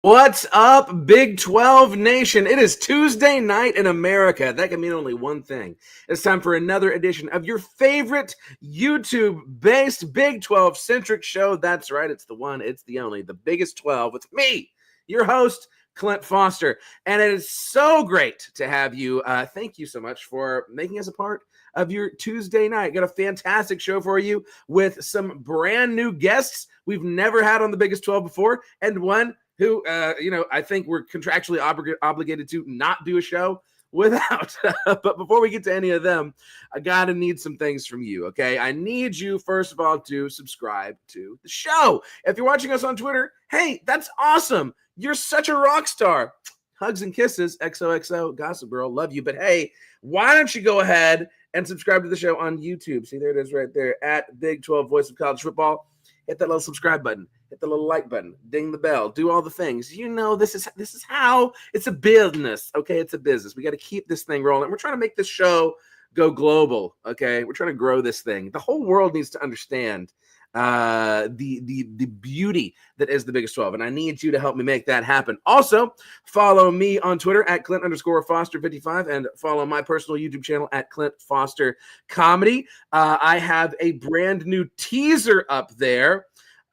What's up, Big 12 Nation? It is Tuesday night in America. That can mean only one thing. It's time for another edition of your favorite YouTube-based Big 12-centric show. That's right. It's the one, it's the only, the Biggest 12 with me, your host, Clint Foster. And it is so great to have you. Thank you so much for making us a part of your Tuesday night. Got a fantastic show for you with some brand new guests we've never had on the Biggest 12 before, and one who, I think we're contractually obligated to not do a show without. But before we get to any of them, I gotta need some things from you, okay? I need you, first of all, to subscribe to the show. If you're watching us on Twitter, hey, that's awesome. You're such a rock star. Hugs and kisses, XOXO, Gossip Girl, love you. But hey, why don't you go ahead and subscribe to the show on YouTube? See, there it is right there, at Big 12 Voice of College Football. Hit that little subscribe button. Hit the little like button. Ding the bell. Do all the things. You know, this is how it's a business. Okay, it's a business. We got to keep this thing rolling. We're trying to make this show go global. Okay, we're trying to grow this thing. The whole world needs to understand the beauty that is the Biggest 12, and I need you to help me make that happen. Also, follow me on Twitter at Clint_Foster55 and follow my personal YouTube channel at Clint Foster Comedy. I have a brand new teaser up there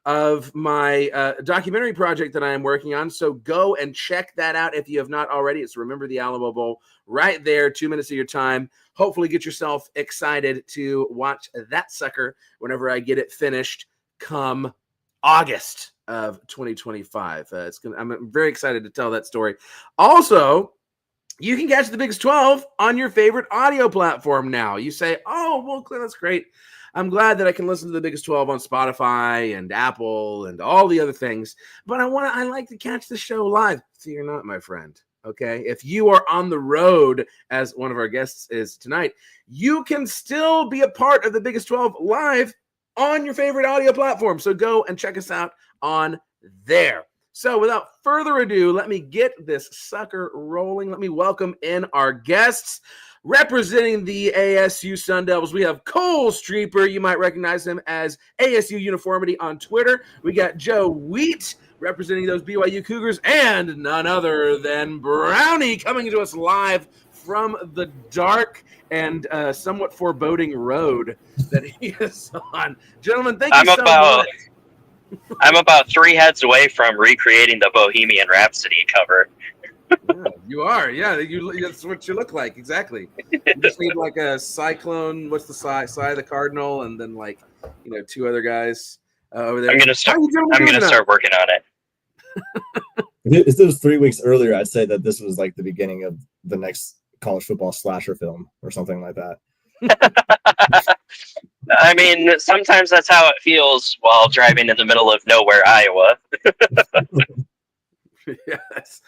of my documentary project that I am working on. So go and check that out if you have not already. It's Remember the Alamo Bowl right there, 2 minutes of your time. Hopefully get yourself excited to watch that sucker whenever I get it finished come August of 2025. I'm very excited to tell that story. Also, you can catch the Biggest 12 on your favorite audio platform now. You say, oh, well, Clint, that's great. I'm glad that I can listen to the Biggest 12 on Spotify and Apple and all the other things, but I like to catch the show live. So you're not, my friend. Okay, if you are on the road, as one of our guests is tonight, you can still be a part of the Biggest 12 live on your favorite audio platform. So go and check us out on there. So without further ado, let me get this sucker rolling. Let me welcome in our guests. Representing the ASU Sun Devils, we have Cole Streeper. You might recognize him as ASU Uniformity on Twitter. We got Joe Wheat representing those BYU Cougars, and none other than Brownie coming to us live from the dark and somewhat foreboding road that he is on. Gentlemen, thank you so much. I'm about 3 heads away from recreating the Bohemian Rhapsody cover. Yeah, you are. Yeah, that's what you look like. Exactly. You just need like a cyclone. What's the Psy the Cardinal, and then 2 other guys over there. I'm gonna start working on it. If this was 3 weeks earlier, I'd say that this was like the beginning of the next college football slasher film or something like that. I mean, sometimes that's how it feels while driving in the middle of nowhere, Iowa. Yes.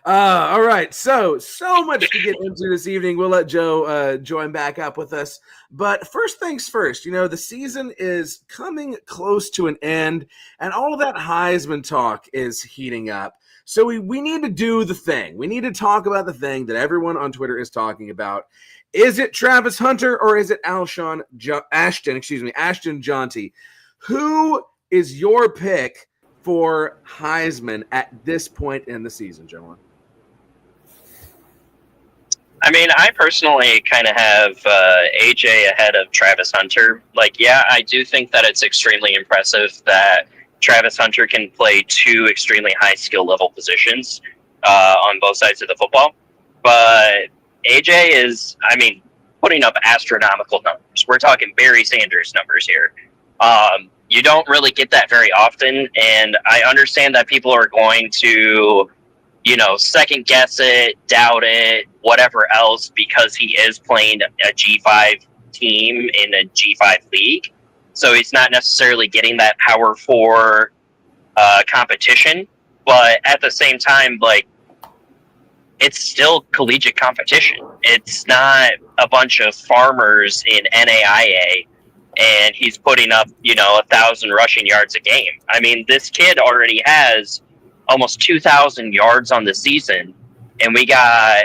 All right. So much to get into this evening. We'll let Joe join back up with us. But first things first, the season is coming close to an end, and all of that Heisman talk is heating up. So we need to do the thing. We need to talk about the thing that everyone on Twitter is talking about. Is it Travis Hunter or is it Ashton Jonty? Who is your pick for Heisman at this point in the season, gentlemen? I mean, I personally kind of have AJ ahead of Travis Hunter. I do think that it's extremely impressive that Travis Hunter can play 2 extremely high skill level positions on both sides of the football. But AJ is, putting up astronomical numbers. We're talking Barry Sanders numbers here. You don't really get that very often, and I understand that people are going to, second guess it, doubt it, whatever else, because he is playing a G5 team in a G5 league. So he's not necessarily getting that Power 4 competition, but at the same time, it's still collegiate competition. It's not a bunch of farmers in NAIA, and he's putting up, 1,000 rushing yards a game. I mean, this kid already has almost 2,000 yards on the season, and we got,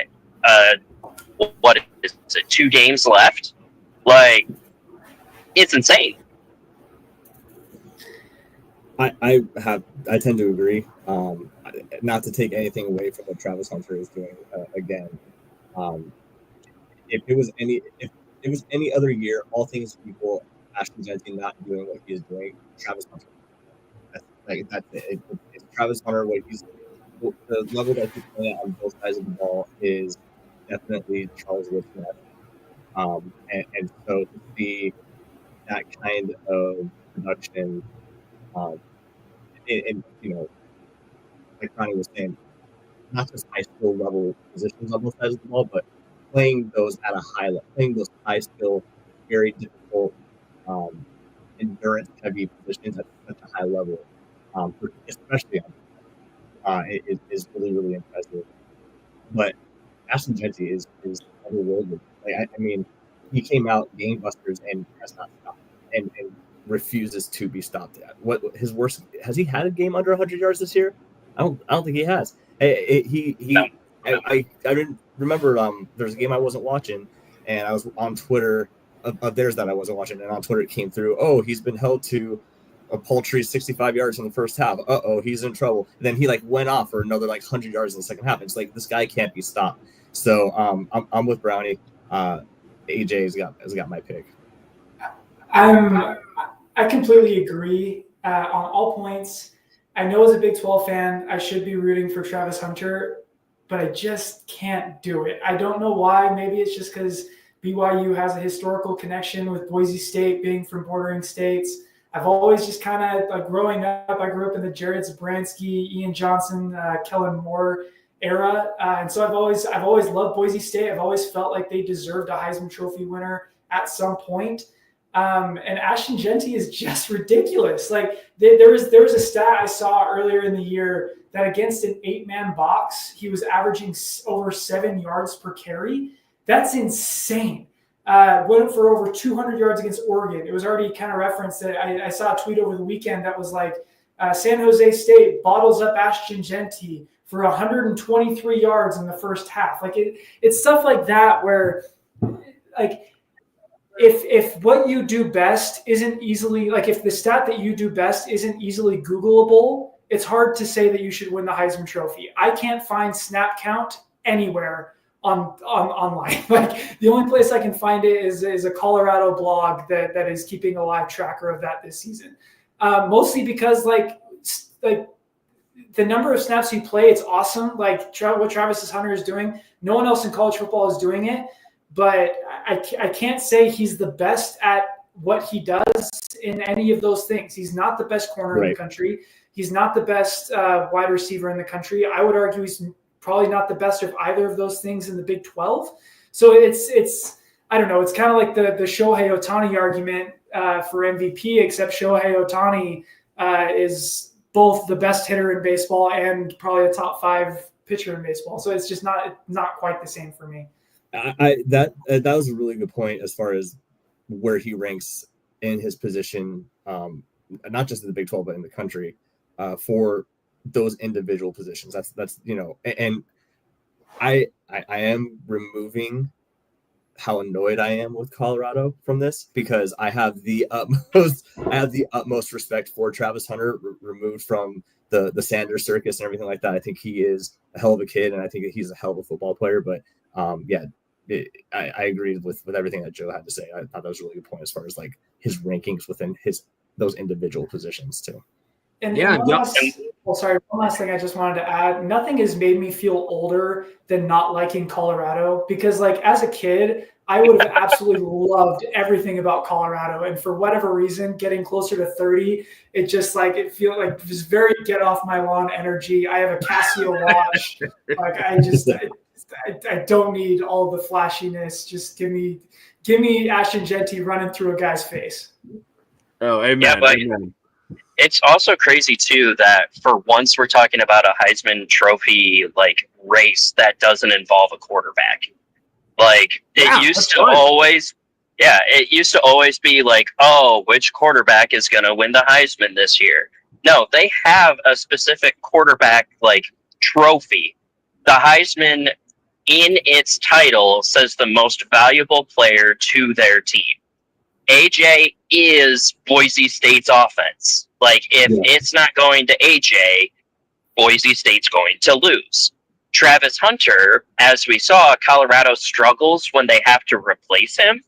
2 games left? It's insane. I tend to agree. Not to take anything away from what Travis Hunter is doing again. Um, if it was any other year, all things equal, Ashton Jeanty not doing what he is doing, Travis Hunter. That's it. It's Travis Hunter. The level that he's playing at on both sides of the ball is definitely Charles Woodson. And so to see that kind of production, and like Connie was saying, not just high skill level positions on both sides of the ball, but playing those at a high level, playing those high skill, very difficult, endurance heavy positions at such a high level, especially on is really, really impressive. But Ashton Jeanty is otherworldly. I mean, he came out gangbusters and has not stopped, and refuses to be stopped at. What his worst? Has he had a game under 100 yards this year? I don't think he has. I didn't remember. There was a game I wasn't watching, and I was on Twitter of theirs that I wasn't watching, and on Twitter it came through. Oh, he's been held to a paltry 65 yards in the first half. He's in trouble. And then he went off for another 100 yards in the second half. It's this guy can't be stopped. So I'm with Brownie. AJ has got my pick. I completely agree on all points. I know as a Big 12 fan, I should be rooting for Travis Hunter, but I just can't do it. I don't know why. Maybe it's just because BYU has a historical connection with Boise State being from bordering states. I've always just kind of growing up, I grew up in the Jared Zabransky, Ian Johnson, Kellen Moore era. And so I've always loved Boise State. I've always felt like they deserved a Heisman Trophy winner at some point. And Ashton Jeanty is just ridiculous. There was a stat I saw earlier in the year that against an 8-man box, he was averaging over 7 yards per carry. That's insane. Went for over 200 yards against Oregon. It was already kind of referenced that I saw a tweet over the weekend that was San Jose State bottles up Ashton Jeanty for 123 yards in the first half. It's stuff like that where if what you do best isn't easily if the stat that you do best isn't easily Googleable, it's hard to say that you should win the Heisman Trophy. I can't find snap count anywhere online. The only place I can find it is a Colorado blog that is keeping a live tracker of that this season. Mostly because the number of snaps you play, it's awesome. What Travis Hunter is doing, no one else in college football is doing it. But I can't say he's the best at what he does in any of those things. He's not the best corner in the country. He's not the best wide receiver in the country. I would argue he's probably not the best of either of those things in the Big 12. So it's I don't know. It's kind of like the Shohei Ohtani argument for MVP, except Shohei Ohtani is both the best hitter in baseball and probably a top 5 pitcher in baseball. So it's just not quite the same for me. That was a really good point as far as where he ranks in his position, not just in the Big 12 but in the country, for those individual positions. That's and I am removing how annoyed I am with Colorado from this, because I have the utmost respect for Travis Hunter, removed from the Sanders circus and everything like that. I think he is a hell of a kid, and I think that he's a hell of a football player. But I agree with everything that Joe had to say. I thought that was a really good point as far as his rankings within those individual positions too. And one last thing I just wanted to add. Nothing has made me feel older than not liking Colorado, because as a kid, I would have absolutely loved everything about Colorado. And for whatever reason, getting closer to 30, it just it feels like this very get off my lawn energy. I have a Casio watch. I don't need all the flashiness. Just give me Ashton Jeanty running through a guy's face. Oh, amen. Yeah, but amen. It's also crazy too that for once we're talking about a Heisman Trophy race that doesn't involve a quarterback. It used to always be which quarterback is going to win the Heisman this year? No, they have a specific quarterback trophy. The Heisman in its title says the most valuable player to their team. AJ is Boise State's offense. Like, if it's not going to AJ, Boise State's going to lose. Travis Hunter, as we saw, Colorado struggles when they have to replace him,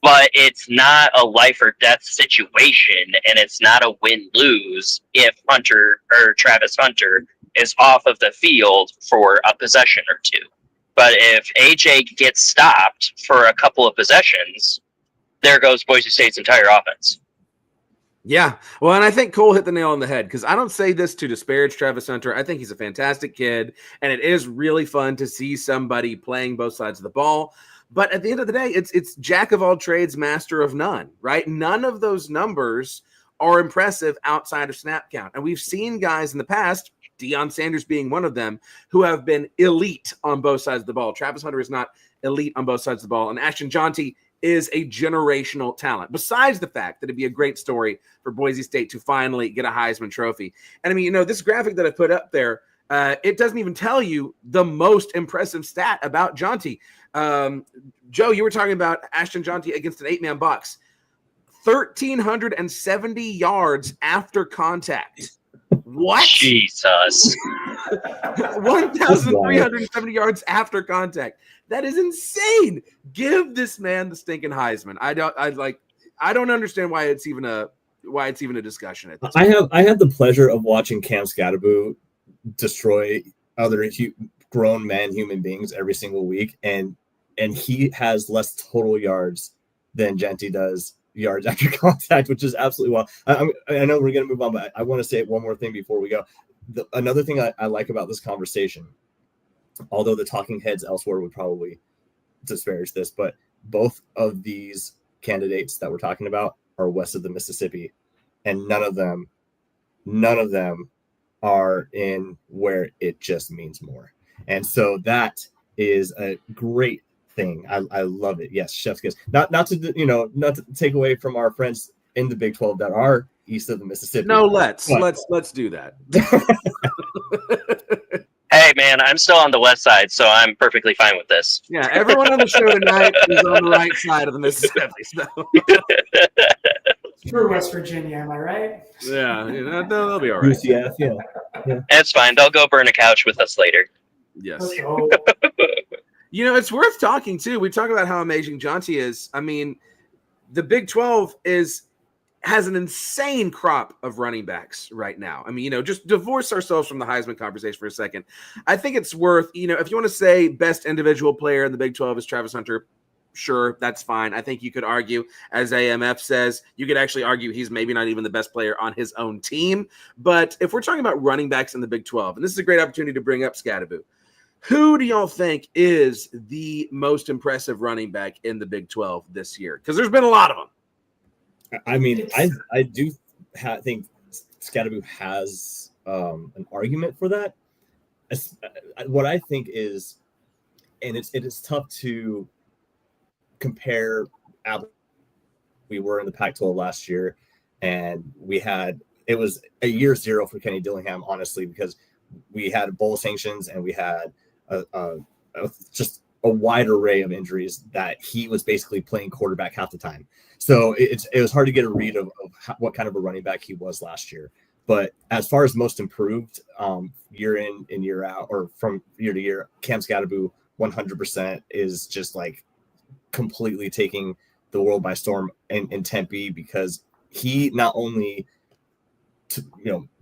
but it's not a life or death situation, and it's not a win-lose if Hunter or Travis Hunter is off of the field for a possession or two. But if AJ gets stopped for a couple of possessions, there goes Boise State's entire offense. Yeah, well, and I think Cole hit the nail on the head, because I don't say this to disparage Travis Hunter. I think he's a fantastic kid, and it is really fun to see somebody playing both sides of the ball. But at the end of the day, it's jack of all trades, master of none, right? None of those numbers are impressive outside of snap count. And we've seen guys in the past, Deion Sanders being one of them, who have been elite on both sides of the ball. Travis Hunter is not elite on both sides of the ball, and Ashton Jonty is a generational talent, besides the fact that it'd be a great story for Boise State to finally get a Heisman Trophy. And I mean, this graphic that I put up there, it doesn't even tell you the most impressive stat about Jonty. Joe, you were talking about Ashton Jonty against an 8-man box. 1,370 yards after contact. What? Jesus. 1,370 yards after contact. That is insane. Give this man the stinking Heisman. I don't understand why it's even a discussion at this point. I have the pleasure of watching Cam Scatterbo destroy other grown men, human beings every single week, and he has less total yards than Genty does yards after contact, which is absolutely wild. I know we're going to move on, but I want to say one more thing before we go. Another thing I like about this conversation, although the talking heads elsewhere would probably disparage this, but both of these candidates that we're talking about are west of the Mississippi, and none of them are in where it just means more. And so that is a great thing. I love it. Yes, chef's kiss. Not to take away from our friends in the Big 12 that are east of the Mississippi. No, let's do that. Hey, man, I'm still on the west side, so I'm perfectly fine with this. Yeah, everyone on the show tonight is on the right side of the Mississippi. So. True West Virginia, am I right? Yeah, they'll be all right. UCF, yeah. It's fine. They'll go burn a couch with us later. Yes. Let's go. It's worth talking, too. We talk about how amazing Jonty is. I mean, the Big 12 has an insane crop of running backs right now. I mean, just divorce ourselves from the Heisman conversation for a second. I think it's worth, if you want to say best individual player in the Big 12 is Travis Hunter, sure, that's fine. I think you could argue, as AMF says, you could actually argue he's maybe not even the best player on his own team. But if we're talking about running backs in the Big 12, and this is a great opportunity to bring up Scatterbo, who do y'all think is the most impressive running back in the Big 12 this year? Because there's been a lot of them. I mean, I do think Scatterbo has an argument for that. What I think is, and it is tough to compare. We were in the Pac-12 last year, and it was a year zero for Kenny Dillingham, honestly, because we had bowl sanctions and we had just a wide array of injuries that he was basically playing quarterback half the time. So it was hard to get a read of what kind of a running back he was last year. But as far as most improved year in and year out, or from year to year, Cam Scatterbo 100% is just like completely taking the world by storm in Tempe, because he not only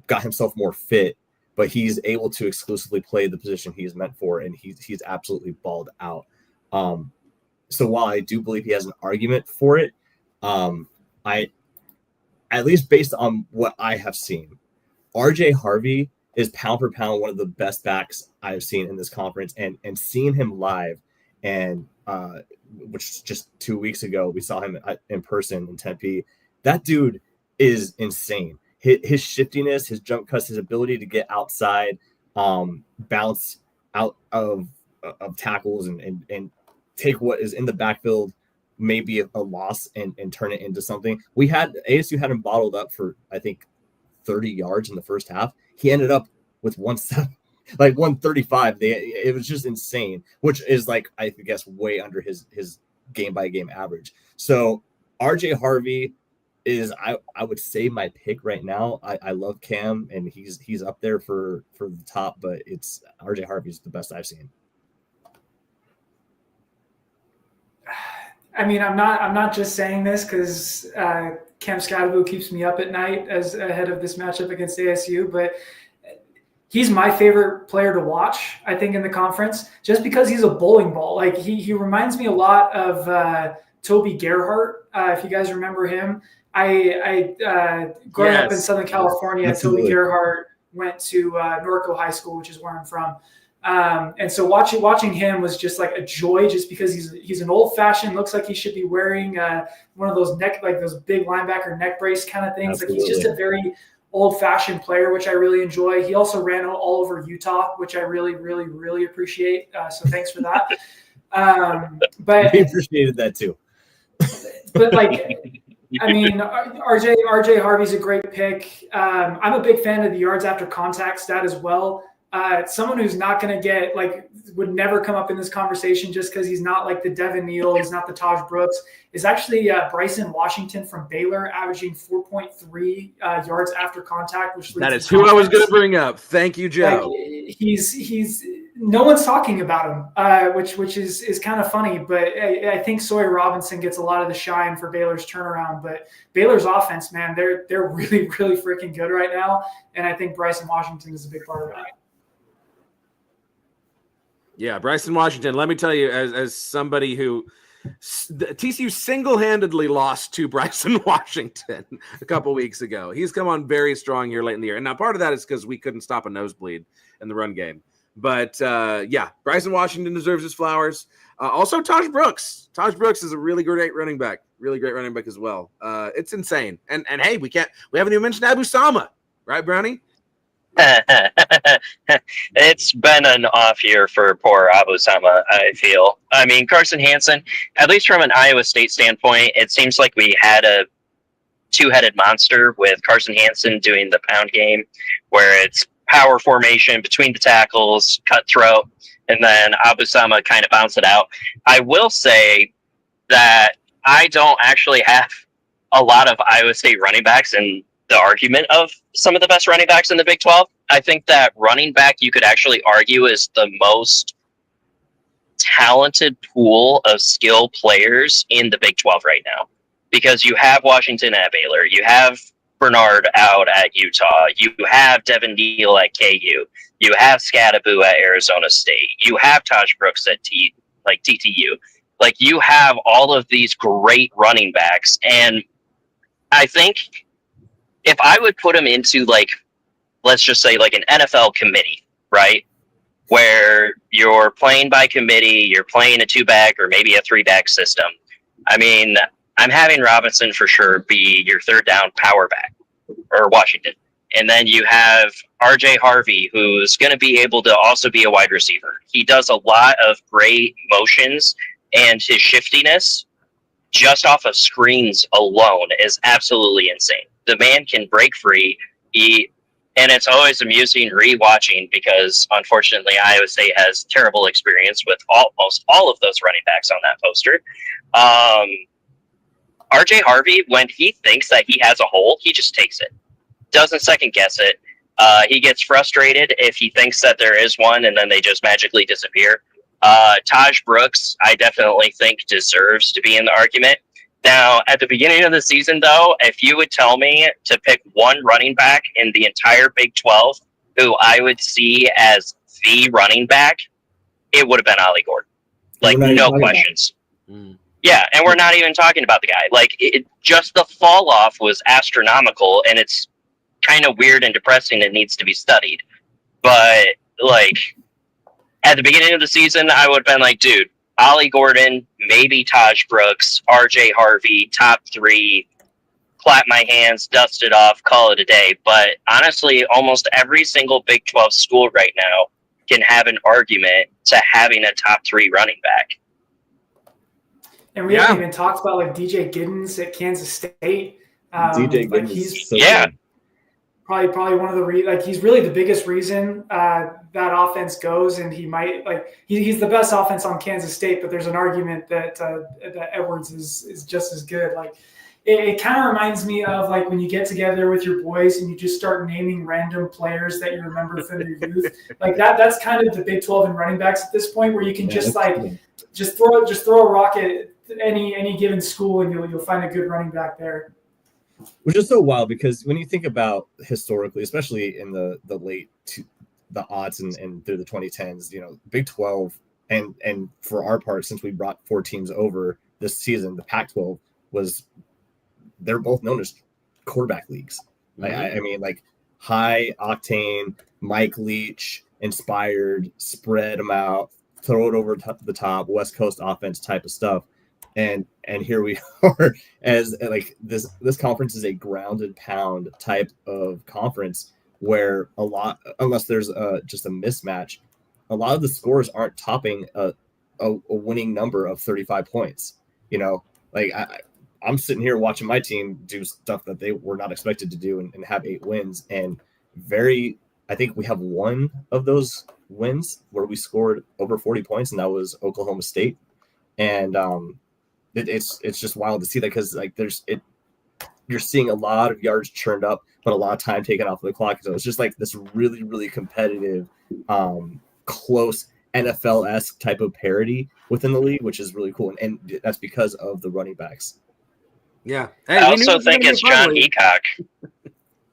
got himself more fit, but he's able to exclusively play the position he's meant for, and he's absolutely balled out. So while I do believe he has an argument for it, I, at least based on what I have seen, RJ Harvey is pound for pound one of the best backs I've seen in this conference, and seeing him live, and which just 2 weeks ago we saw him in person in Tempe. That dude is insane. His shiftiness, his jump cuts, his ability to get outside, bounce out of tackles, and take what is in the backfield, maybe a loss, and turn it into something. ASU had him bottled up for, I think, 30 yards in the first half. He ended up with 135. It was just insane, which is, like, I guess, way under his game by game average. So RJ Harvey is I would say my pick right now. I love Cam, and he's up there for the top, but it's RJ Harvey's the best I've seen. I mean, I'm not just saying this because Cam Scadaboo keeps me up at night as ahead of this matchup against ASU, but he's my favorite player to watch, I think, in the conference, just because he's a bowling ball. Like he reminds me a lot of Toby Gerhart, if you guys remember him. I growing up in Southern California, Absolutely. Toby Gerhart went to Norco High School, which is where I'm from. And so watching him was just like a joy, just because he's an old fashioned, looks like he should be wearing one of those those big linebacker neck brace kind of things. Absolutely. Like he's just a very old fashioned player, which I really enjoy. He also ran all over Utah, which I really, really, really appreciate. So thanks for that. But we appreciated that too. But I mean, RJ Harvey's a great pick. I'm a big fan of the yards after contact stat as well. Someone who's not going to get would never come up in this conversation just because he's not like the Devin Neal, he's not the Taj Brooks, is actually Bryson Washington from Baylor, averaging 4.3 yards after contact, which that is who I was going to bring up. Thank you, Joe. He's no one's talking about him, which is kind of funny, but I think Sawyer Robinson gets a lot of the shine for Baylor's turnaround. But Baylor's offense, man, they're really, really freaking good right now, and I think Bryson Washington is a big part of that. Yeah, Bryson Washington. Let me tell you, as somebody who TCU single-handedly lost to Bryson Washington a couple weeks ago. He's come on very strong here late in the year, and now part of that is because we couldn't stop a nosebleed in the run game. But yeah, Bryson Washington deserves his flowers. Also, Taj Brooks. Taj Brooks is a really great running back as well. It's insane. And hey, we haven't even mentioned Abu Sama, right, Brownie? It's been an off year for poor Abu Sama, I feel. I mean, Carson Hansen, at least from an Iowa State standpoint, it seems like we had a two-headed monster with Carson Hansen doing the pound game, where it's power formation between the tackles, cutthroat, and then Abu Sama kind of bounce it out. I will say that I don't actually have a lot of Iowa State running backs in the argument of some of the best running backs in the Big 12. I think that running back, you could actually argue, is the most talented pool of skill players in the Big 12 right now, because you have Washington at Baylor, you have Bernard out at Utah, you have Devin Neal at KU, you have Scadaboo at Arizona State, you have Taj Brooks at TTU. Like, you have all of these great running backs, and I think if I would put them into, let's just say, an NFL committee, right, where you're playing by committee, you're playing a two-back or maybe a three-back system. I mean, I'm having Robinson for sure be your third down power back, or Washington. And then you have RJ Harvey, who's going to be able to also be a wide receiver. He does a lot of great motions, and his shiftiness just off of screens alone is absolutely insane. The man can break free. And it's always amusing rewatching, because unfortunately Iowa State has terrible experience with almost all of those running backs on that poster. RJ Harvey, when he thinks that he has a hole, he just takes it. Doesn't second guess it. He gets frustrated if he thinks that there is one and then they just magically disappear. Taj Brooks, I definitely think, deserves to be in the argument. Now, at the beginning of the season, though, if you would tell me to pick one running back in the entire Big 12 who I would see as the running back, it would have been Ollie Gordon. No questions. Yeah, and we're not even talking about the guy. Just the fall off was astronomical, and it's kind of weird and depressing. It needs to be studied. But, at the beginning of the season, I would have been dude, Ollie Gordon, maybe Taj Brooks, RJ Harvey, top three, clap my hands, dust it off, call it a day. But honestly, almost every single Big 12 school right now can have an argument to having a top three running back. And we haven't even talked about DJ Giddens at Kansas State. DJ Giddens, he's good. Probably one of the he's really the biggest reason that offense goes, and he's the best offense on Kansas State. But there's an argument that Edwards is just as good. Like it kind of reminds me of like when you get together with your boys and you just start naming random players that you remember from your youth. Like that's kind of the Big 12 in running backs at this point, where you can just throw a rock at any given school and you'll find a good running back there. Which is so wild because when you think about historically, especially in the late the aughts and through the 2010s, Big 12 and for our part, since we brought 4 teams over this season, the Pac-12 they're both known as quarterback leagues. I mean, like high octane, Mike Leach inspired, spread them out, throw it over the top, West Coast offense type of stuff. And here we are as like this conference is a ground and pound type of conference where unless there's just a mismatch, a lot of the scores aren't topping a winning number of 35 points. Like I'm sitting here watching my team do stuff that they were not expected to do and have 8 wins. And I think we have one of those wins where we scored over 40 points, and that was Oklahoma State. And it's just wild to see that because like you're seeing a lot of yards churned up, but a lot of time taken off of the clock. So it's just like this really, really competitive, close NFL-esque type of parity within the league, which is really cool. And that's because of the running backs. Yeah. Hey, I also think it's John Heacock.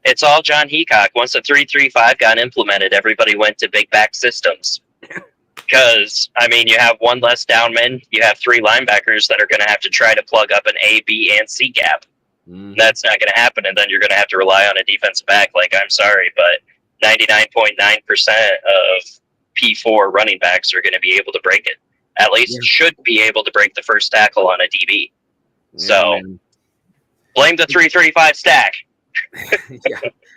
It's all John Heacock. Once the 3-3-5 got implemented, everybody went to big back systems. Because, I mean, you have one less downman, you have 3 linebackers that are going to have to try to plug up an A, B, and C gap. That's not going to happen, and then you're going to have to rely on a defensive back. Like, I'm sorry, but 99.9% of P4 running backs are going to be able to break it. At least should be able to break the first tackle on a DB. So, blame the 335 stack.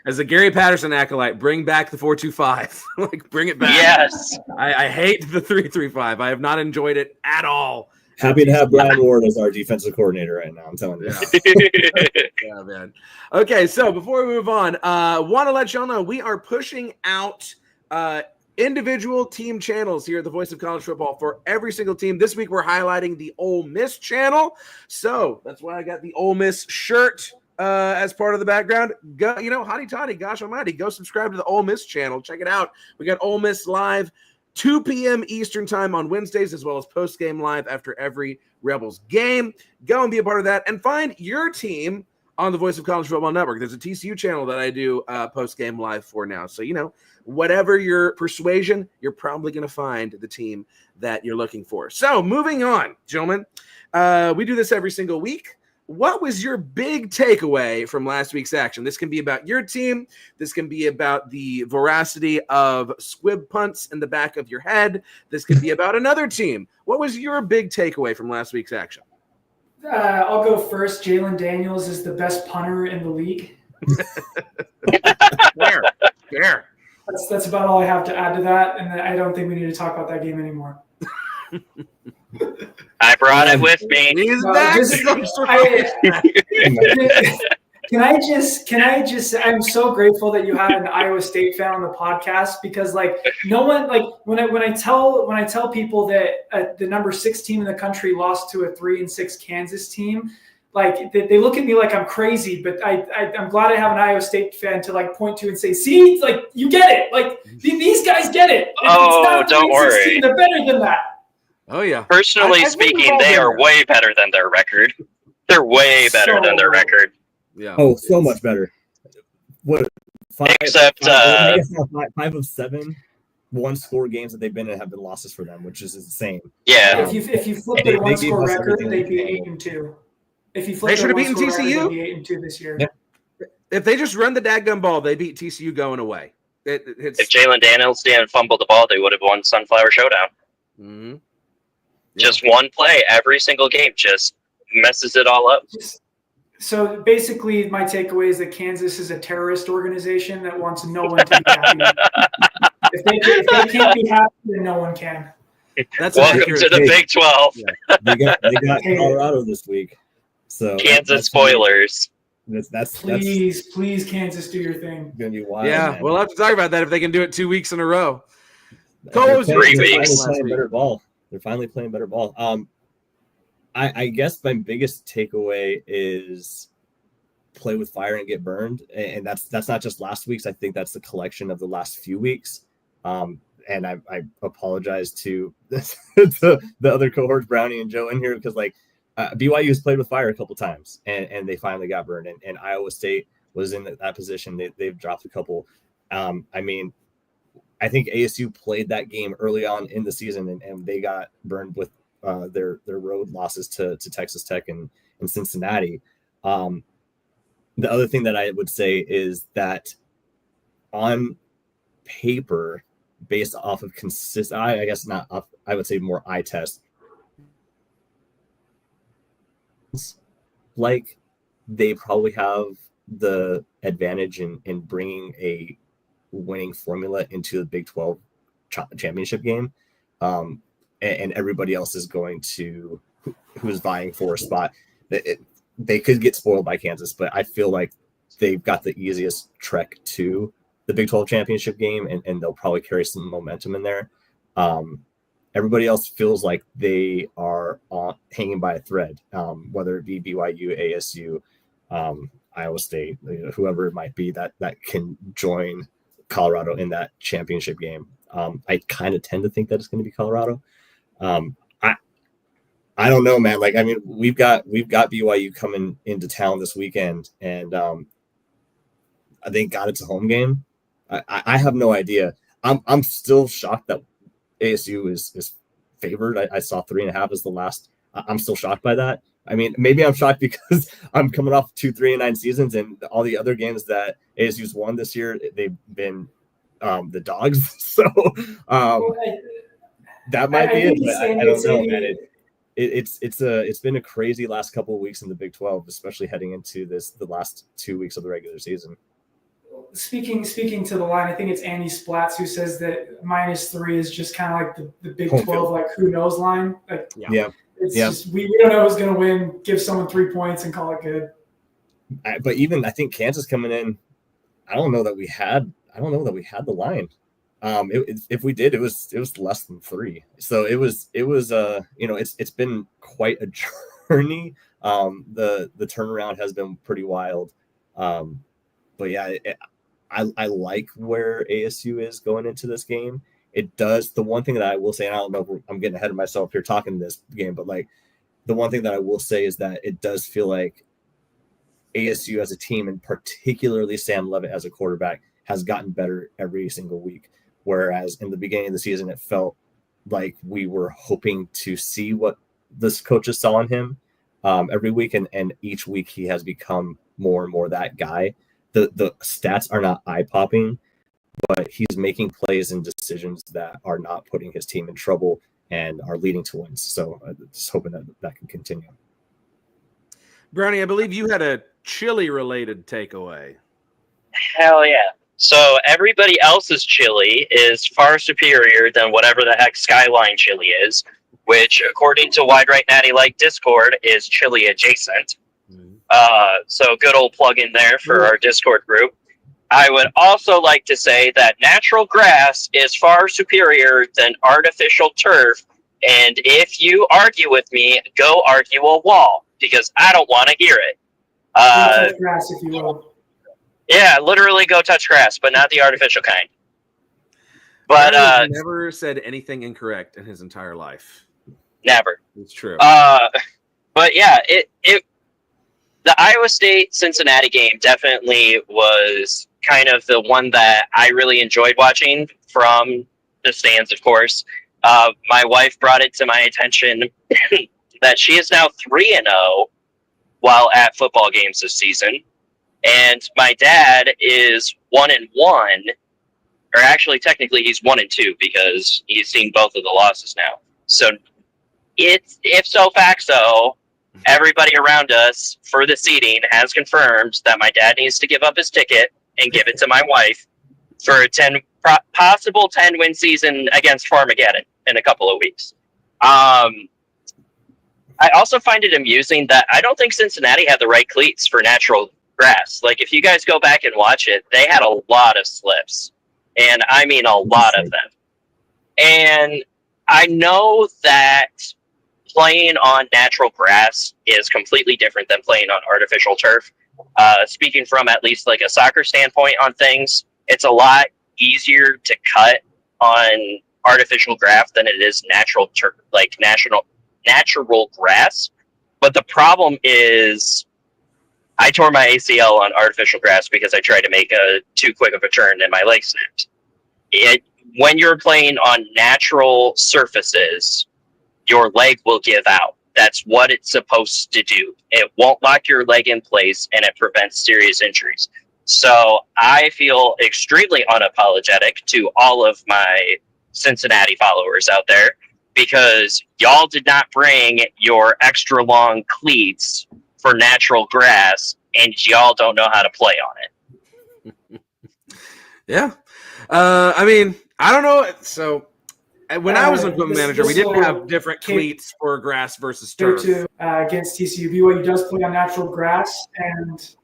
As a Gary Patterson acolyte, bring back the 425. Like, bring it back. Yes. I hate the 335. I have not enjoyed it at all. Happy to have Brian Ward as our defensive coordinator right now. I'm telling you. Yeah, man. Okay, so before we move on, want to let y'all know we are pushing out individual team channels here at the Voice of College Football for every single team. This week we're highlighting the Ole Miss channel, so that's why I got the Ole Miss shirt as part of the background. Go, hotty toddy, gosh almighty, go subscribe to the Ole Miss channel. Check it out. We got Ole Miss live 2 p.m. Eastern time on Wednesdays, as well as post-game live after every Rebels game. Go and be a part of that, and find your team on the Voice of College Football Network. There's a TCU channel that I do post-game live for now. So, whatever your persuasion, you're probably going to find the team that you're looking for. So, moving on, gentlemen. We do this every single week. What was your big takeaway from last week's action? This can be about your team. This can be about the veracity of squib punts in the back of your head. This could be about another team. What was your big takeaway from last week's action? I'll go first. Jalen Daniels is the best punter in the league. Fair. That's about all I have to add to that, and I don't think we need to talk about that game anymore. I brought it with me. He's back. Can I just I'm so grateful that you have an Iowa State fan on the podcast, because no one, when I tell people that the number 6 team in the country lost to a 3-6 Kansas team, they look at me like I'm crazy, but I'm glad I have an Iowa State fan to point to and say, see, you get it. These guys get it. Oh, it's not don't worry. Team, they're better than that. Oh yeah. Personally speaking, they are way better than their record. They're way better than their record. Yeah. Oh, so much better. What? 5 of 7 one-score games that they've been in have been losses for them, which is insane. Yeah. If you flip their one-score record, they'd be 8-2. If you flip, they should have beaten TCU. They'd be 8-2 this year. Yeah. If they just run the dadgum ball, they beat TCU going away. If Jalen Daniels didn't fumble the ball, they would have won Sunflower Showdown. Mm-hmm. Just one play every single game just messes it all up. So basically, my takeaway is that Kansas is a terrorist organization that wants no one to be happy. if they can't be happy, then no one can. Welcome to the Big 12. Yeah. They got Colorado this week. So Kansas spoilers. That's Please, Kansas, do your thing. gonna be wild. Yeah, man. we'll have to talk about that if they can do it 2 weeks in a row. They're was finally great weeks. playing better ball. They're finally playing better ball. I guess my biggest takeaway is play with fire and get burned, and that's not just last week's. I think that's the collection of the last few weeks. And I apologize to the other cohorts, Brownie and Joe, in here, because BYU has played with fire a couple times, and they finally got burned. And Iowa State was in that position. They've dropped a couple. I think ASU played that game early on in the season, and they got burned with their road losses to Texas Tech and Cincinnati. The other thing that I would say is that on paper, based off of consistent, I guess not off, I would say more eye test, like they probably have the advantage in bringing a winning formula into the Big 12 championship game. And everybody else is going to, who's vying for a spot. They could get spoiled by Kansas, but I feel like they've got the easiest trek to the Big 12 championship game, and they'll probably carry some momentum in there. Everybody else feels like they are hanging by a thread, whether it be BYU, ASU, Iowa State, whoever it might be that can join Colorado in that championship game. I kind of tend to think that it's going to be Colorado. I don't know, man. We've got BYU coming into town this weekend, and thank God it's a home game. I have no idea. I'm still shocked that ASU is favored. I saw 3.5 as the last. I'm still shocked by that. I mean, maybe I'm shocked because I'm coming off 2 3-9 seasons, and all the other games that ASU's won this year, they've been the dogs. So that might be it. But I don't know, man. It's been a crazy last couple of weeks in the Big 12, especially heading into the last 2 weeks of the regular season. Speaking to the line, I think it's Andy Splatz who says that -3 is just kind of like the Big 12, like who knows line. It's just we don't know who's going to win. Give someone 3 points and call it good. But even I think Kansas coming in, I don't know that we had the line. If we did, it was less than 3. So it was it's been quite a journey. The turnaround has been pretty wild. But yeah, I like where ASU is going into this game. It does. The one thing that I will say, and I don't know if I'm getting ahead of myself here talking this game, but the one thing that I will say is that it does feel like ASU as a team, and particularly Sam Levitt as a quarterback, has gotten better every single week. Whereas in the beginning of the season, it felt like we were hoping to see what this coaches saw in him every week. And each week he has become more and more that guy. The stats are not eye-popping, but he's making plays and decisions that are not putting his team in trouble and are leading to wins. So I'm just hoping that can continue. Brownie, I believe you had a chili-related takeaway. Hell yeah. So everybody else's chili is far superior than whatever the heck Skyline chili is, which, according to Wide Right Natty Like Discord, is chili adjacent. So good old plug in there for our Discord group. I would also like to say that natural grass is far superior than artificial turf. And if you argue with me, go argue a wall, because I don't want to hear it. Touch grass, if you will. Yeah, literally go touch grass, but not the artificial kind. But never said anything incorrect in his entire life. Never. It's true. But yeah, the Iowa State Cincinnati game definitely was kind of the one that I really enjoyed watching from the stands, of course. My wife brought it to my attention that she is now 3-0 while at football games this season. And my dad is 1-1, or actually technically he's 1-2 because he's seen both of the losses now. So it's ipso facto, everybody around us for the seating has confirmed that my dad needs to give up his ticket and give it to my wife for a possible 10-win season against Farmageddon in a couple of weeks. I also find it amusing that I don't think Cincinnati had the right cleats for natural grass. Like, if you guys go back and watch it, they had a lot of slips, and I mean a lot of them. And I know that playing on natural grass is completely different than playing on artificial turf. Speaking from at least like a soccer standpoint on things, it's a lot easier to cut on artificial grass than it is natural turf, like natural grass. But the problem is, I tore my ACL on artificial grass because I tried to make too quick of a turn and my leg snapped. When you're playing on natural surfaces, your leg will give out. That's what it's supposed to do. It won't lock your leg in place, and it prevents serious injuries. So I feel extremely unapologetic to all of my Cincinnati followers out there, because y'all did not bring your extra long cleats for natural grass, and y'all don't know how to play on it. Yeah. I mean, I don't know. So when I was an equipment manager, we didn't have different cleats for grass versus turf. Against TCU, BYU does play on natural grass, and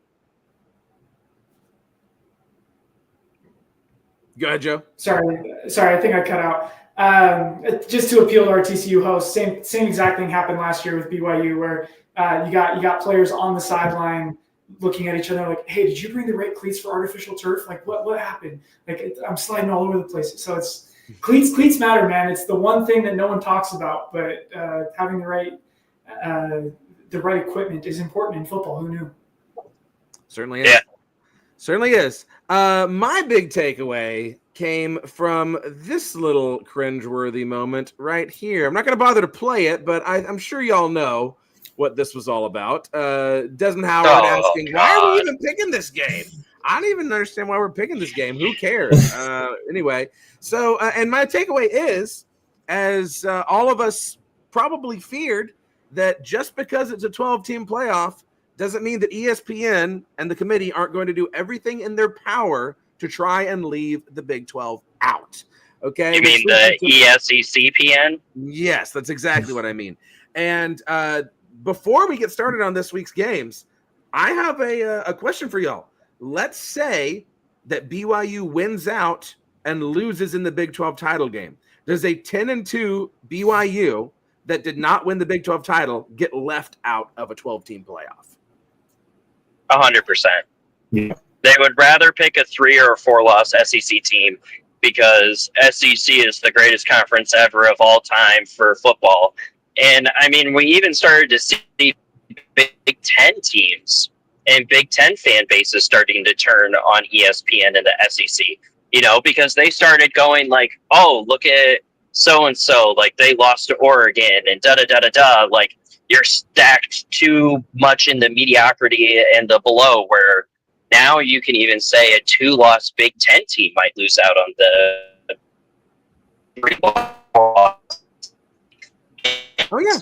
go ahead, Joe. Sorry, I think I cut out. Just to appeal to our TCU host, same exact thing happened last year with BYU, where you got players on the sideline looking at each other like, "Hey, did you bring the right cleats for artificial turf? Like, what happened? Like, I'm sliding all over the place." So it's cleats matter, man. It's the one thing that no one talks about, but having the right equipment is important in football. Who knew? Certainly is. Yeah. Certainly is. My big takeaway came from this little cringeworthy moment right here. I'm not going to bother to play it, but I'm sure y'all know what this was all about. Desmond Howard asking, God, why are we even picking this game? I don't even understand why we're picking this game. Who cares? Anyway, so, and my takeaway is, as all of us probably feared, that just because it's a 12-team playoff doesn't mean that ESPN and the committee aren't going to do everything in their power to try and leave the Big 12 out. Okay. You mean the ESECPN? Yes, that's exactly what I mean. And before we get started on this week's games, I have a question for y'all. Let's say that BYU wins out and loses in the Big 12 title game. Does a 10-2 BYU that did not win the Big 12 title get left out of a 12-team playoff? 100%. Yeah. They would rather pick a 3 or 4 loss SEC team, because SEC is the greatest conference ever of all time for football. And I mean, we even started to see Big Ten teams and Big Ten fan bases starting to turn on ESPN and the SEC, you know, because they started going like, oh, look at so-and-so, like they lost to Oregon and da-da-da-da-da. Like, you're stacked too much in the mediocrity and the below, where now you can even say a 2-loss Big Ten team might lose out on the 3-loss. Oh, yeah.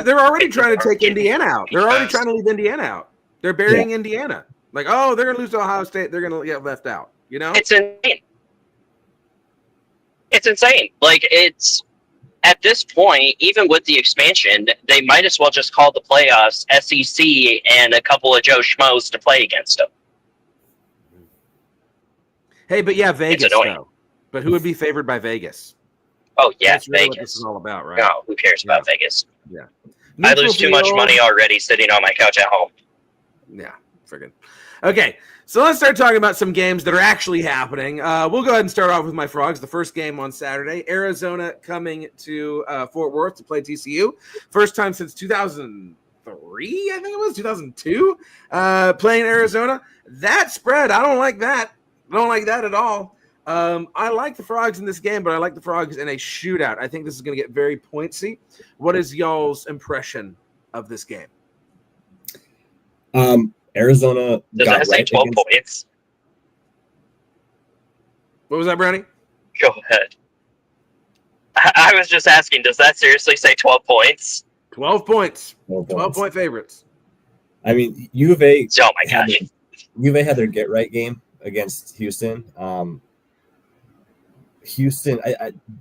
They're already trying to take Indiana out. They're already trying to leave Indiana out. They're burying Indiana. Like, oh, they're going to lose to Ohio State. They're going to get left out, you know? It's insane. It's insane. Like, it's at this point, even with the expansion, they might as well just call the playoffs SEC and a couple of Joe Schmoes to play against them. Hey, but yeah, Vegas, though. But who would be favored by Vegas? Oh, yeah, That's really Vegas. What this is all about, right? No, who cares about Vegas? Yeah. I lose too much money already sitting on my couch at home. Yeah, friggin'. Okay, so let's start talking about some games that are actually happening. We'll go ahead and start off with my Frogs. The first game on Saturday, Arizona coming to Fort Worth to play TCU. First time since 2003, I think it was, 2002, playing Arizona. That spread, I don't like that. I don't like that at all. I like the Frogs in this game, but I like the Frogs in a shootout. I think this is going to get very pointsy. What is y'all's impression of this game? Arizona Does that say 12 points? What was that, Brownie? Go ahead. I was just asking, does that seriously say 12 points? 12 points. 12-point favorites. I mean, U of A. Oh, my gosh. U of A had their get-right game against Houston. Houston,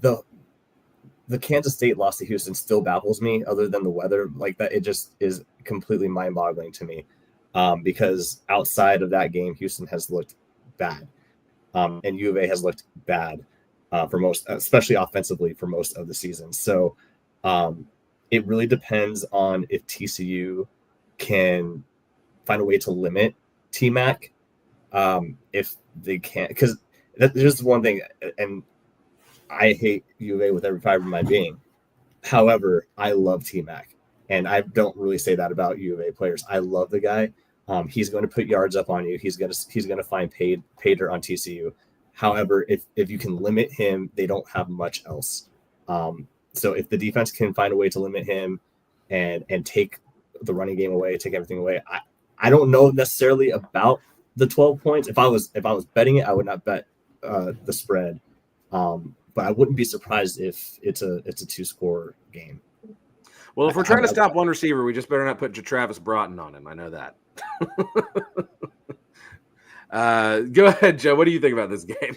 the Kansas State loss to Houston still baffles me, other than the weather like that. It just is completely mind-boggling to me. because outside of that game, Houston has looked bad, and U of A has looked bad for most, especially offensively, for most of the season. So it really depends on if TCU can find a way to limit T-Mac. If they can't, because there's one thing, and I hate U of A with every fiber of my being. However, I love T-Mac, and I don't really say that about U of A players. I love the guy. He's going to put yards up on you. He's going to find pay dirt on TCU. However, if you can limit him, they don't have much else. So if the defense can find a way to limit him and take the running game away, take everything away, I don't know necessarily about the 12 points. If I was betting it, I would not bet the spread. But I wouldn't be surprised if it's a 2-score game. Well, if we're trying to stop one receiver, we just better not put Travis Broughton on him. I know that. Go ahead, Joe. What do you think about this game?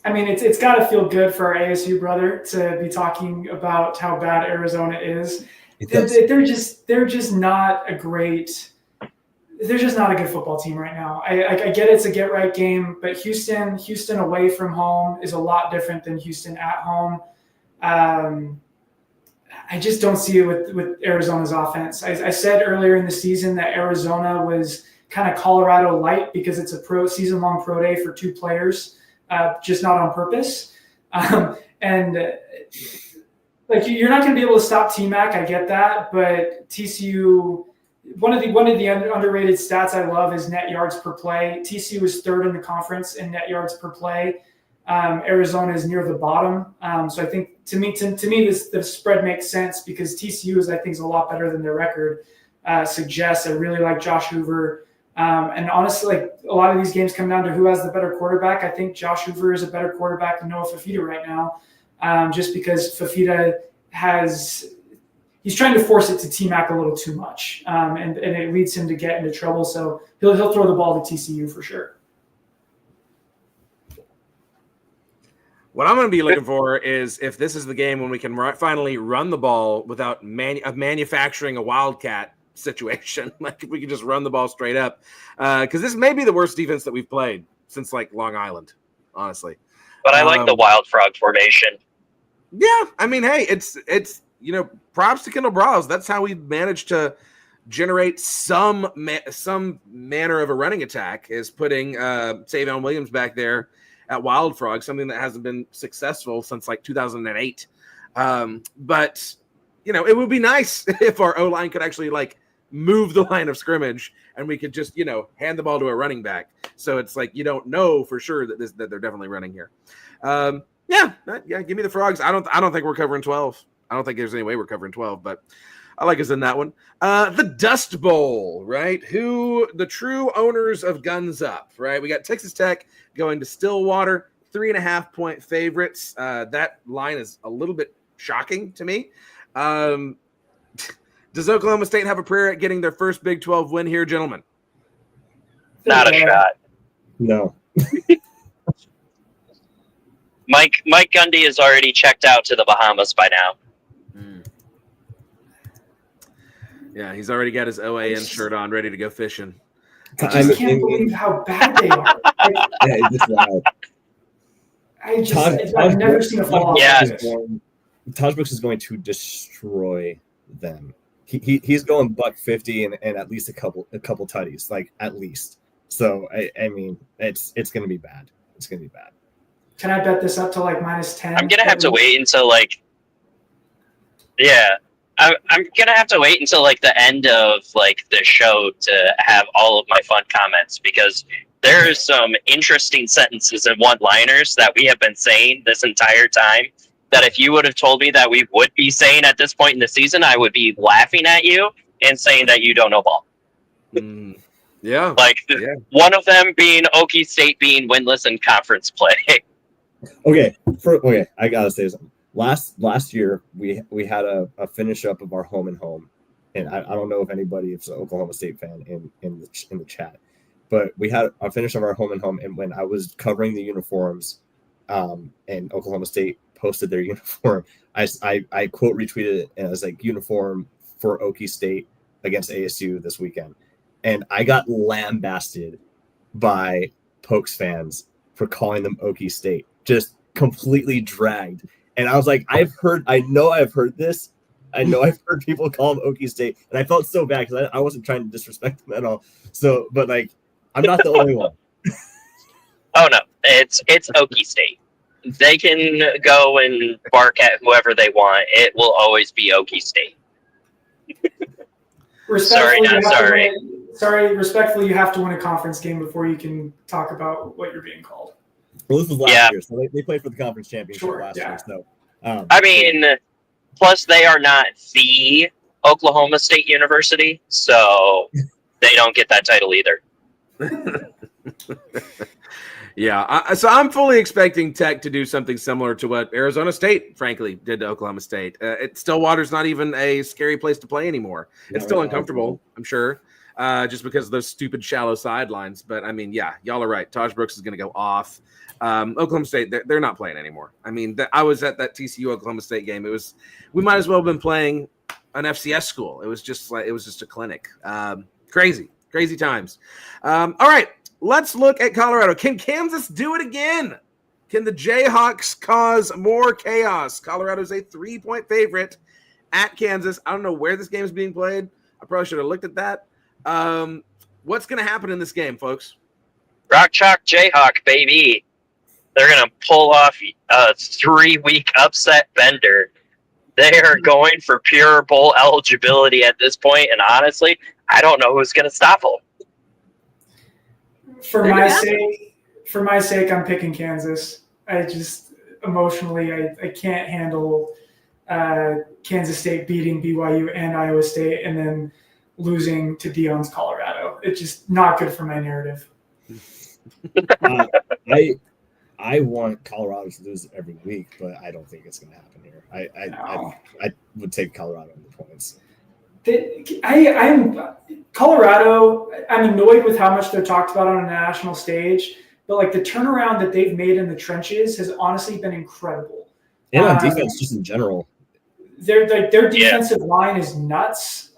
I mean, it's got to feel good for our ASU brother to be talking about how bad Arizona is. They're just not a great. They're just not a good football team right now. I get it's a get right game, but Houston away from home is a lot different than Houston at home. I just don't see it with Arizona's offense. I said earlier in the season that Arizona was kind of Colorado light because it's a season-long pro day for 2 players, just not on purpose. And you're not going to be able to stop T-Mac. I get that, but TCU. One of the underrated stats I love is net yards per play. TCU is 3rd in the conference in net yards per play. Arizona is near the bottom. So I think to me, the spread makes sense because TCU is a lot better than their record suggests. I really like Josh Hoover. And honestly, a lot of these games come down to who has the better quarterback. I think Josh Hoover is a better quarterback than Noah Fafita right now, just because Fafita he's trying to force it to T-Mac a little too much, and it leads him to get into trouble. So he'll throw the ball to TCU for sure. What I'm going to be looking for is if this is the game when we can finally run the ball without manufacturing a wildcat situation. Like if we can just run the ball straight up, because this may be the worst defense that we've played since Long Island, honestly. But I like the wild frog formation. Yeah, I mean, hey, it's props to Kendall Browse. That's how we managed to generate some manner of a running attack, is putting Savion Williams back there at Wild Frog, something that hasn't been successful since 2008. But it would be nice if our O-line could actually move the line of scrimmage and we could just hand the ball to a running back. So it's you don't know for sure that they're definitely running here. Yeah, give me the Frogs. I don't think we're covering 12. I don't think there's any way we're covering 12, but I like us in that one. The Dust Bowl, right? Who the true owners of Guns Up, right? We got Texas Tech going to Stillwater, 3.5-point favorites. That line is a little bit shocking to me. Does Oklahoma State have a prayer at getting their first Big 12 win here, gentlemen? Not a shot. No. Mike Gundy is already checked out to the Bahamas by now. Yeah, he's already got his OAN shirt on, ready to go fishing. I just can't believe how bad they are. Yeah, it's just wild. I've never seen a fall. Yeah. Taj Brooks is going to destroy them. He's going $150 and at least a couple tutties, at least. So I mean, it's going to be bad. It's going to be bad. Can I bet this up to -10? I'm gonna have to wait until I'm gonna have to wait until the end of the show to have all of my fun comments, because there are some interesting sentences and one-liners that we have been saying this entire time that if you would have told me that we would be saying at this point in the season, I would be laughing at you and saying that you don't know ball. Yeah. One of them being Okie State being winless in conference play. Okay, I gotta say something. Last year we had a finish up of our home and home, and I don't know if anybody is an Oklahoma State fan in the chat, but we had a finish of our home and home, and when I was covering the uniforms, and Oklahoma State posted their uniform, I quote retweeted it, and I was like, uniform for Okie State, against ASU this weekend, and I got lambasted by Pokes fans for calling them Okie State, just completely dragged. And I was like, I know I've heard this. I know I've heard people call them Okie State, and I felt so bad because I wasn't trying to disrespect them at all. So, but like, I'm not the only one. Oh no, it's Okie State. They can go and bark at whoever they want. It will always be Okie State. Sorry, not sorry. Respectfully, you have to win a conference game before you can talk about what you're being called. Well, this was last year, so they played for the conference championship last year. So, I mean, plus they are not the Oklahoma State University, so they don't get that title either. Yeah, so I'm fully expecting Tech to do something similar to what Arizona State, frankly, did to Oklahoma State. Stillwater's not even a scary place to play anymore. It's still uncomfortable, I'm sure, just because of those stupid shallow sidelines. But, I mean, yeah, y'all are right. Taj Brooks is going to go off. Oklahoma State, they're not playing anymore. I mean, I was at that TCU-Oklahoma State game. We might as well have been playing an FCS school. It was just a clinic. Crazy times. All right. Let's look at Colorado. Can Kansas do it again? Can the Jayhawks cause more chaos? Colorado's a 3-point favorite at Kansas. I don't know where this game is being played. I probably should have looked at that. What's going to happen in this game, folks? Rock Chalk Jayhawk, baby. They're going to pull off a 3-week upset bender. They are going for pure bowl eligibility at this point, and honestly, I don't know who's going to stop them. For my sake, I'm picking Kansas. I just emotionally, I can't handle Kansas State beating BYU and Iowa State and then losing to Dion's Colorado. It's just not good for my narrative. I want Colorado to lose every week, but I don't think it's going to happen here. I would take Colorado in the points. Colorado, I'm annoyed with how much they're talked about on a national stage, but like the turnaround that they've made in the trenches has honestly been incredible. And on defense, just in general. Their defensive line is nuts,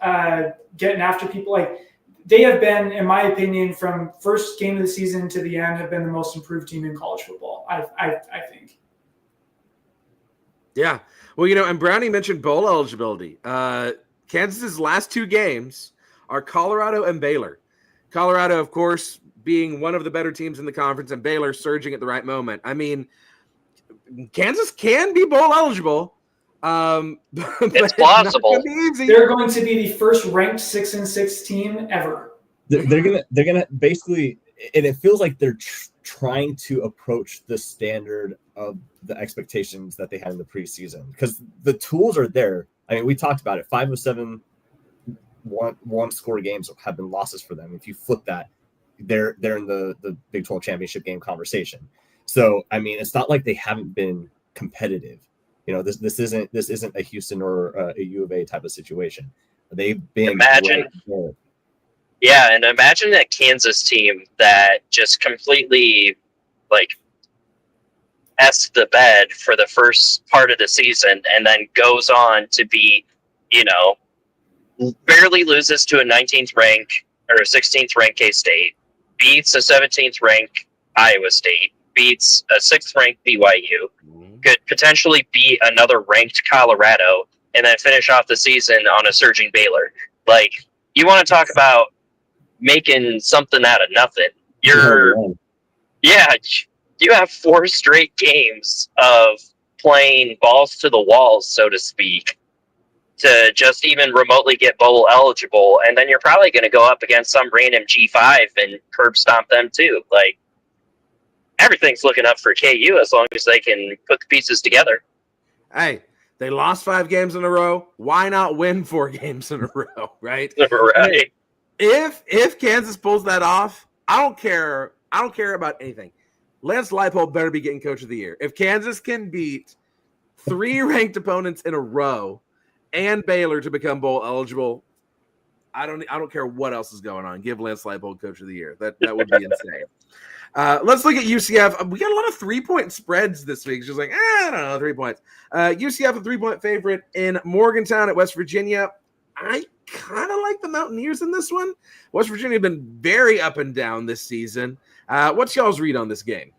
getting after people. Like they have been, in my opinion, from first game of the season to the end, have been the most improved team in college football, I think. Yeah. Well, and Brownie mentioned bowl eligibility. Kansas's last 2 games are Colorado and Baylor. Colorado, of course, being one of the better teams in the conference, and Baylor surging at the right moment. I mean, Kansas can be bowl eligible. It's plausible. They're going to be the first ranked 6-6 team ever. They're gonna basically, and it feels like they're trying to approach the standard of the expectations that they had in the preseason because the tools are there. I mean, we talked about it. 5 of 7 one-score games have been losses for them. If you flip that, they're in the Big 12 championship game conversation. So, I mean, it's not like they haven't been competitive. This isn't a Houston or a U of A type of situation. They've been imagine that Kansas team that just completely S the bed for the first part of the season and then goes on to be, barely loses to a 19th rank or a 16th rank K-State, beats a 17th rank Iowa State, beats a 6th rank BYU, could potentially beat another ranked Colorado, and then finish off the season on a surging Baylor. Like, you want to talk about making something out of nothing. You have 4 straight games of playing balls to the walls, so to speak, to just even remotely get bowl eligible, and then you're probably going to go up against some random G5 and curb stomp them too. Like, everything's looking up for KU as long as they can put the pieces together. Hey, they lost 5 games in a row. Why not win 4 games in a row, right? Right. If Kansas pulls that off, I don't care about anything. Lance Leipold better be getting Coach of the Year. If Kansas can beat 3 ranked opponents in a row and Baylor to become bowl eligible, I don't care what else is going on. Give Lance Leipold Coach of the Year. That would be insane. Let's look at UCF. We got a lot of 3-point spreads this week. It's just like, I don't know, 3 points. UCF a 3-point favorite in Morgantown at West Virginia. I kind of like the Mountaineers in this one. West Virginia have been very up and down this season. What's y'all's read on this game?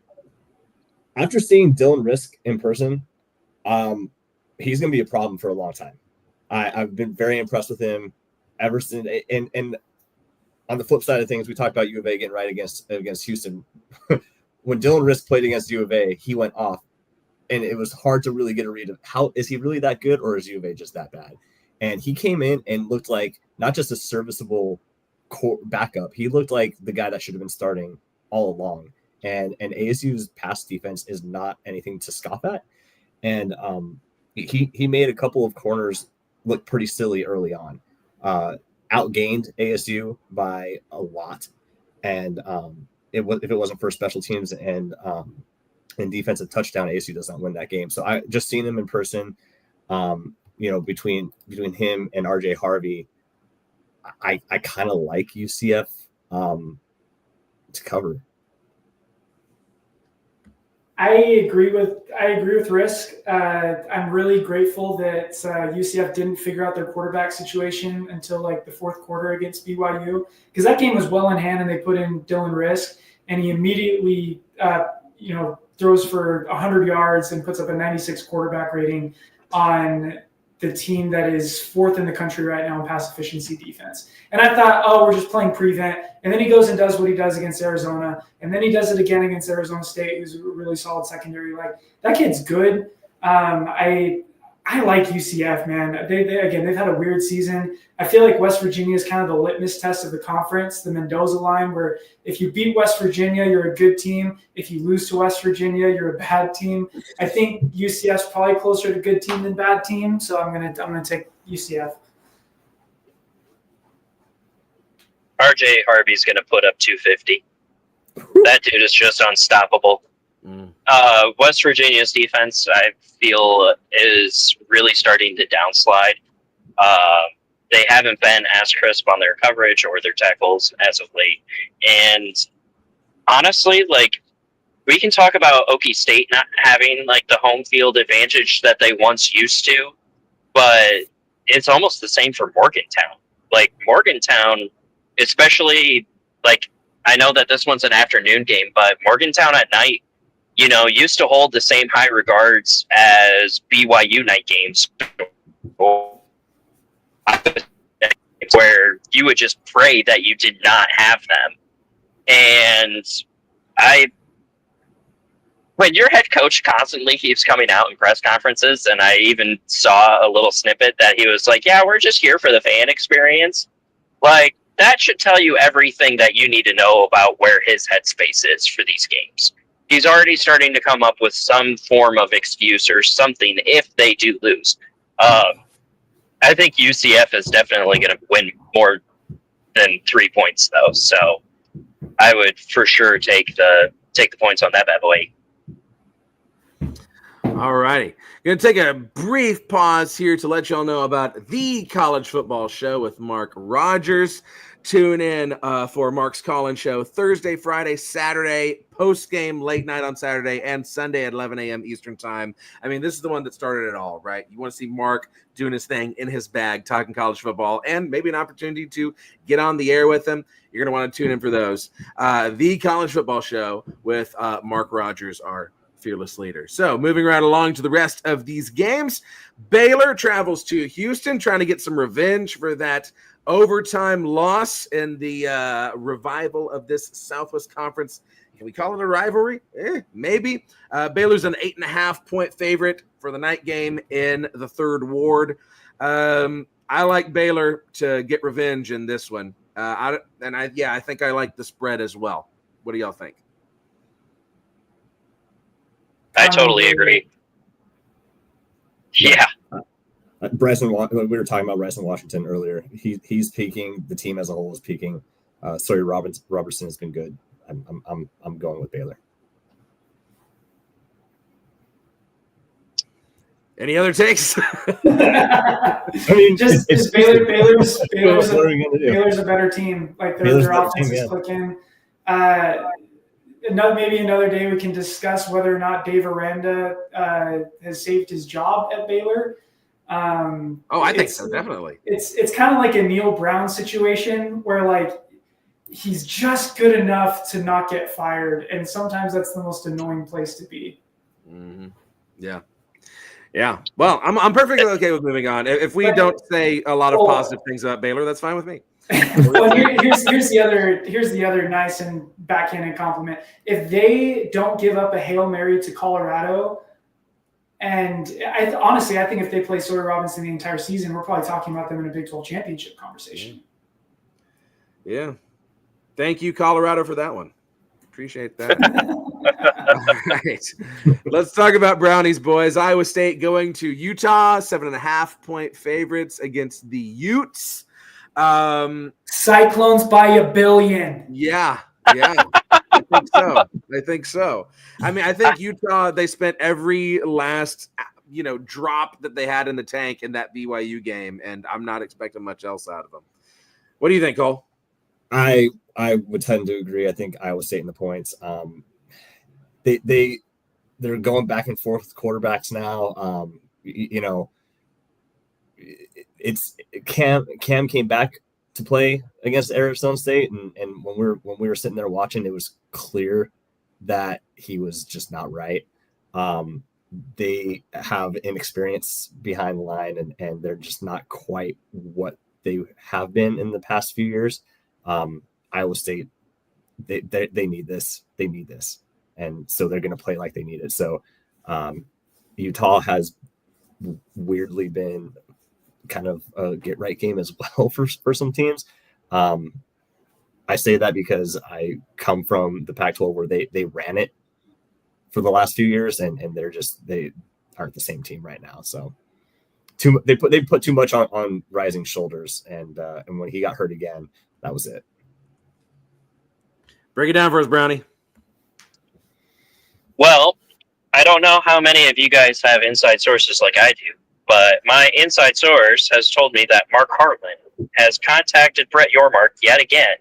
After seeing Dylan Risk in person, he's going to be a problem for a long time. I've been very impressed with him ever since. And on the flip side of things, we talked about U of A getting right against Houston. When Dylan Risk played against U of A, he went off, and it was hard to really get a read of how is he really that good, or is U of A just that bad? And he came in and looked like not just a serviceable backup. He looked like the guy that should have been starting all along. And ASU's pass defense is not anything to scoff at. And he made a couple of corners look pretty silly early on. Outgained ASU by a lot. And if it wasn't for special teams and defensive touchdown, ASU does not win that game. So I just seen him in person. Between him and RJ Harvey, I kind of like UCF to cover. I agree with Risk. I'm really grateful that UCF didn't figure out their quarterback situation until like the fourth quarter against BYU, because that game was well in hand and they put in Dylan Risk and he immediately throws for 100 yards and puts up a 96 quarterback rating on the team that is fourth in the country right now in pass efficiency defense. And I thought, we're just playing prevent. And then he goes and does what he does against Arizona. And then he does it again against Arizona State, who's a really solid secondary. Like, that kid's good. I like UCF, man. They've had a weird season. I feel like West Virginia is kind of the litmus test of the conference, the Mendoza line, where if you beat West Virginia, you're a good team. If you lose to West Virginia, you're a bad team. I think UCF's probably closer to good team than bad team, so I'm gonna take UCF. RJ Harvey's gonna put up 250. That dude is just unstoppable. West Virginia's defense, I feel, is really starting to downslide. They haven't been as crisp on their coverage or their tackles as of late. And honestly, like, we can talk about Okie State not having like the home field advantage that they once used to, but it's almost the same for Morgantown. Like, Morgantown, especially, like, I know that this one's an afternoon game, but Morgantown at night, used to hold the same high regards as BYU night games, where you would just pray that you did not have them. And when your head coach constantly keeps coming out in press conferences, and I even saw a little snippet that he was like, yeah, we're just here for the fan experience. Like, that should tell you everything that you need to know about where his headspace is for these games. He's already starting to come up with some form of excuse or something if they do lose. I think UCF is definitely going to win more than 3 points, though. So I would for sure take the points on that bad boy. All righty. Going to take a brief pause here to let y'all know about the College Football Show with Mark Rogers. Tune in for Mark's call-in show Thursday, Friday, Saturday, post-game, late night on Saturday, and Sunday at 11 a.m. Eastern time. I mean, this is the one that started it all, right? You want to see Mark doing his thing in his bag, talking college football, and maybe an opportunity to get on the air with him. You're going to want to tune in for those. The College Football Show with Mark Rogers, our fearless leader. So moving right along to the rest of these games, Baylor travels to Houston, trying to get some revenge for that overtime loss in the revival of this Southwest Conference. Can we call it a rivalry? Maybe. Baylor's an 8.5-point favorite for the night game in the Third Ward. I like Baylor to get revenge in this one. I think I like the spread as well. What do y'all think? I totally agree. Yeah. Bryson, we were talking about Bryson Washington earlier. He's peaking. The team as a whole is peaking. Robertson has been good. I'm going with Baylor. Any other takes? I mean, just Baylor's a better team. Like their offense is clicking. Maybe another day we can discuss whether or not Dave Aranda has saved his job at Baylor. I think so, definitely. It's kind of like a Neil Brown situation where like he's just good enough to not get fired, and sometimes that's the most annoying place to be. Mm-hmm. Yeah. Well, I'm perfectly okay with moving on. If we don't say a lot of positive things about Baylor, that's fine with me. Well, here's the other nice and backhanded compliment. If they don't give up a Hail Mary to Colorado, and honestly, I think if they play Sawyer Robinson the entire season, we're probably talking about them in a Big 12 championship conversation. Yeah. Thank you, Colorado, for that one. Appreciate that. All right. Let's talk about Brownies, boys. Iowa State going to Utah, 7.5-point favorites against the Utes. Cyclones by 1 billion. Yeah. I think so. I mean, I think Utah, they spent every last drop that they had in the tank in that BYU game, and I'm not expecting much else out of them. What do you think, Cole? I would tend to agree. I think Iowa State in the points. They're going back and forth with quarterbacks now. It's Cam came back to play against Arizona State, and when we were sitting there watching, it was clear that he was just not right. They have inexperience behind the line, and they're just not quite what they have been in the past few years. Iowa State, they need this. They need this. And so they're going to play like they need it. So Utah has weirdly been kind of a get right game as well for some teams. I say that because I come from the Pac-12 where they ran it for the last few years, and they aren't the same team right now. So they put too much on Rising's shoulders, and when he got hurt again, that was it. Break it down for us, Brownie. Well, I don't know how many of you guys have inside sources like I do, but my inside source has told me that Mark Hartland has contacted Brett Yormark yet again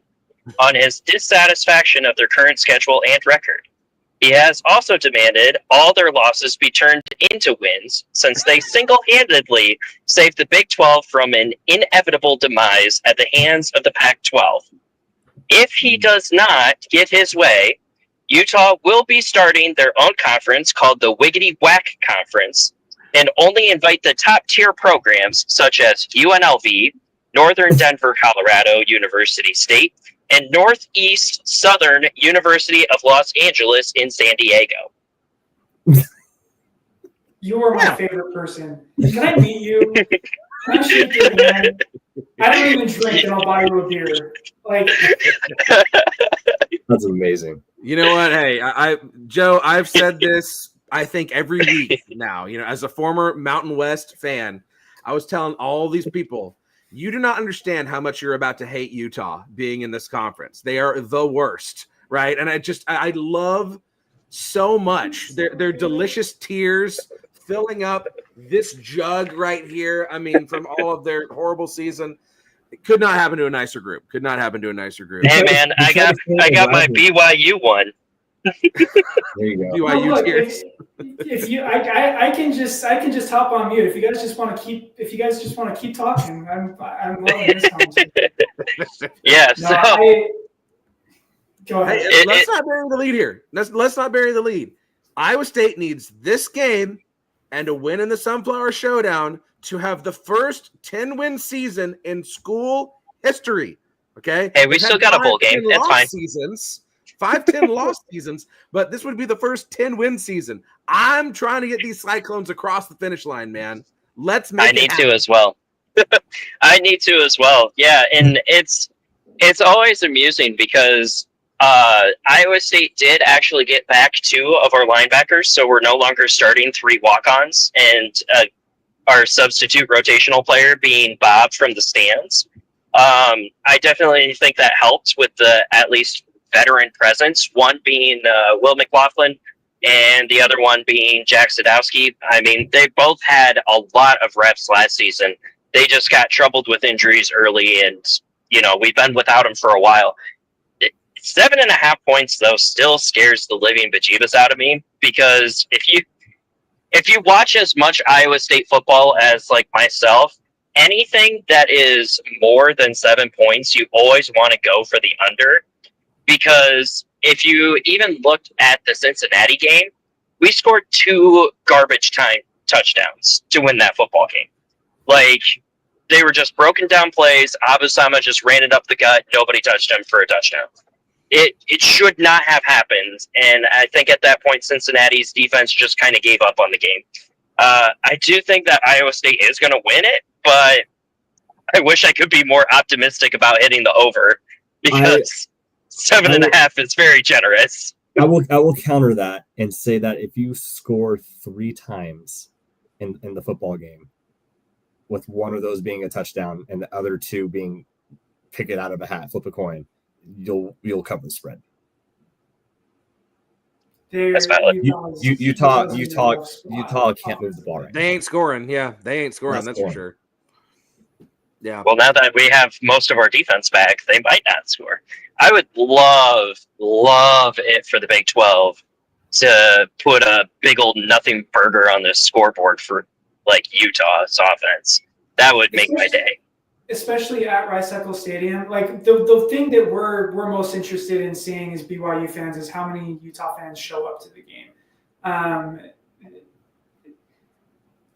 on his dissatisfaction of their current schedule and record. He has also demanded all their losses be turned into wins, since they single-handedly saved the Big 12 from an inevitable demise at the hands of the Pac-12. If he does not get his way, Utah will be starting their own conference called the Wiggity Whack Conference, and only invite the top-tier programs such as UNLV, Northern Denver, Colorado University State, and Northeast Southern University of Los Angeles in San Diego. You are my favorite person. Can I meet you? Can I shake your hand? I don't even drink, and I'll buy you a beer. Like, that's amazing. You know what? Hey, Joe, I've said this, I think, every week now. As a former Mountain West fan, I was telling all these people, you do not understand how much you're about to hate Utah being in this conference. They are the worst, right? And I love so much their delicious tears filling up this jug right here. I mean, from all of their horrible season. It could not happen to a nicer group. Hey man, I got my BYU one. There you go. BYU tears. If you, I can just hop on mute. If you guys just want to keep talking, I'm loving this conversation. Yeah. Go ahead. Hey, let's not bury the lead here. Let's not bury the lead. Iowa State needs this game and a win in the Sunflower Showdown to have the first 10-win season in school history. Okay. Hey, we still got a bowl game. That's fine. 5-10 lost seasons, but this would be the first 10-win season. I'm trying to get these Cyclones across the finish line, man. Let's make it happen. I need to as well. I need to as well. Yeah, and it's always amusing because Iowa State did actually get back 2 of our linebackers, so we're no longer starting 3 walk-ons, and our substitute rotational player being Bob from the stands. I definitely think that helped with the at least veteran presence, one being Will McLaughlin and the other one being Jack Sadowski. I mean, they both had a lot of reps last season. They just got troubled with injuries early, and, we've been without them for a while. 7.5 points, though, still scares the living bejeebus out of me, because if if you watch as much Iowa State football as like myself, anything that is more than 7 points, you always want to go for the under, because if you even looked at the Cincinnati game, we scored 2 garbage time touchdowns to win that football game. Like, they were just broken down plays. Abusama just ran it up the gut. Nobody touched him for a touchdown. It should not have happened, and I think at that point Cincinnati's defense just kind of gave up on the game. I do think that Iowa State is going to win it, but I wish I could be more optimistic about hitting the over, because 7.5 is very generous. I will counter that and say that if you score 3 times in the football game, with one of those being a touchdown and the other 2 being pick it out of a hat, flip a coin, you'll cover the spread. That's valid. Utah can't move the ball right now. They ain't scoring. Yeah, they ain't scoring. That's for sure. Yeah. Well, now that we have most of our defense back, they might not score. I would love it for the Big 12 to put a big old nothing burger on the scoreboard for like Utah's offense. That would make my day. Especially at Rice-Eccles Stadium. Like the thing that we're most interested in seeing as BYU fans is how many Utah fans show up to the game. A